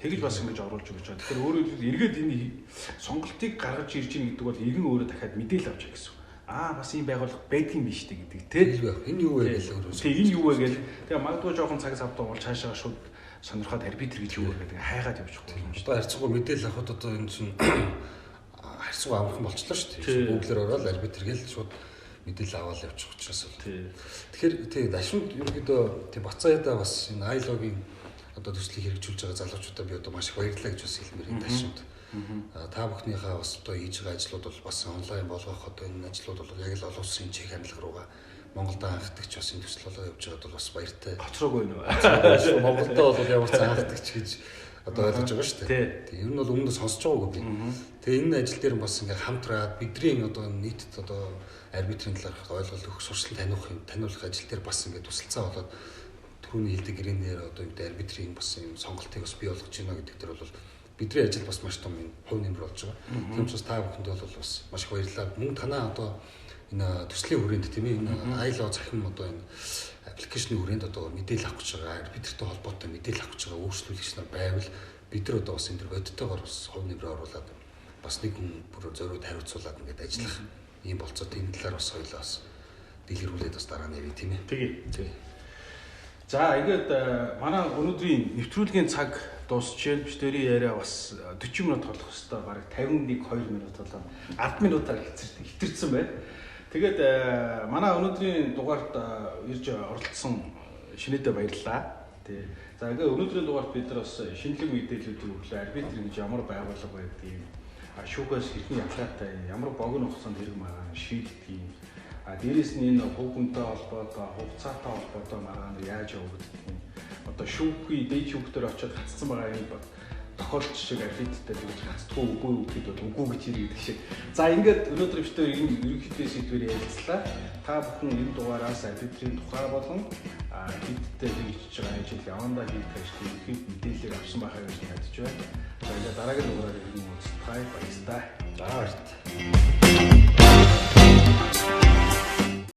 Тэгж бас ингэж оруулж өгч байгаа. Тэгэхээр өөрөөр хэлбэл эргээд энэ сонголтыг гаргаж ирж ийн гэдэг бол иргэн өөрөө дахиад мэдээлэл авч байгаа гэсэн. Бас ийм байгууллага байдгийн биш үү гэдэг тийм. Энэ юу вэ гэж өөрөө. Тийм энэ юу вэ гэж. Тэгээ магадгүй жоохон цаг савдаа бол цаашаа шууд сонирхоод арбитр гэж юу вэ гэдэг хайгаад явчих боломжтой. Одоо харьцангуй мэдээлэл авахд одоо энэ чинь харьцангуй амархан болчихлоо шүү дээ. Google-оор ороод арбитр гээл шууд мэдээлэл аваад явчих учраас бол. Тэгэхээр тийм дашнд ерөнхийдөө тийм Бацааяда бас энэ айлогийн одоо төслийг хэрэгжүүлж байгаа залуучуудаа би одоо маш их баярлалаа гэж бас хэлмээр энэ дашнд. Та бүхнийхээ бас одоо хийж байгаа ажлууд бол бас онлайн болгох одоо энэ ажлууд бол яг л олон улсын чиг хандлага руугаа Монголд анхдагч бас энэ төсөл болоо явж байгаад бол бас баяртай. Гоцроогүй нөө. Монголд бол ямар ч анхдагч гэж одоо ойлгож байгаа шүү дээ. Тийм ер нь бол өмнө сонсож байгаагүй би. Тэгээ энэ ажил дээр бас ингээ хамтраад бидний одоо нийтэд одоо арбитрийн талаарх ойлголт өгөх, сурчлан таниулах ажил дээр бас ингээ тусалцаа болоод түрүүний хэлдэг гэрээнээр одоо юу гэдэг арбитрийн бас юм сонголтыг бас бий болгож байна гэдэг дээр бол бидний ажил бас маш том хувь нэмэр болж байгаа. Тийм учраас та бүхэнд бол бас маш их баярлалаа. Мөн танаа одоо энэ төслийн хүрээнд тийм ээ энэ айло захим одоо энэ аппликейшны хүрээнд одоо мэдээлэл авах гэж байгаа, арбитртэй холбоотой мэдээлэл авах гэж байгаа өөрчлөлтч нар байвал бид нар одоо бас энэ төр бодиттойгоор бас хувь нэмрээ оруулаад бас нэг хүн бүр зориуд хариуцуулаад ингээд ажиллах ийм болцоод энэ талаар бас хоёлаа бас дэлгэрүүлээд бас дараа нь явъя тийм ээ. Тэгээ. За ингээд манай өнөөдрийн нэвтрүүлгийн цаг дуусчихээн. Бишдэрийн яриа бас 40 минут болох хэвээр бараг 51-2 минут болоо 10 минутаар хитэрсэн байна. Тэгээд манай өнөөдрийн дугаарт ирж оролцсон шинэдэ баярлалаа. Тий. За ингээд өнөөдрийн дугаарт бид нар бас шинэлэг мэдээллүүдийг өглөө арбитр гэж ямар байгууллага байдгийг, шүүхээс хэрхэн явшаатай, ямар богино хугацаанд хэрэг маргаан шийддэг. Дээрээс нь энэ хүүхэнтэй холбоотой, хугацаатай холбоотой маргаан яаж явагддаг юм. Одоо шүүхий дээд шүүхтэр очиод хатцсан байгаа юм бол тохиолдол шиг арбитртэй тэгж хацдаггүй үгүй гэхэд бол үгүй гэж хэлдэг шиг. За ингээд өнөөдөр биштэй ерөнхийдөө сэдвээр ярилцлаа. Та бүхэн энэ дугаараас арбитрийн тухай болон хэдтэй хийж байгаа ажил явандаа хийх ажлын ихэд мэдээлэл авсан байхаа гэж найдаж байна. За ингээд дараагийн дугаараар иргэн уулзтаа баярлалаа. За баярлалаа.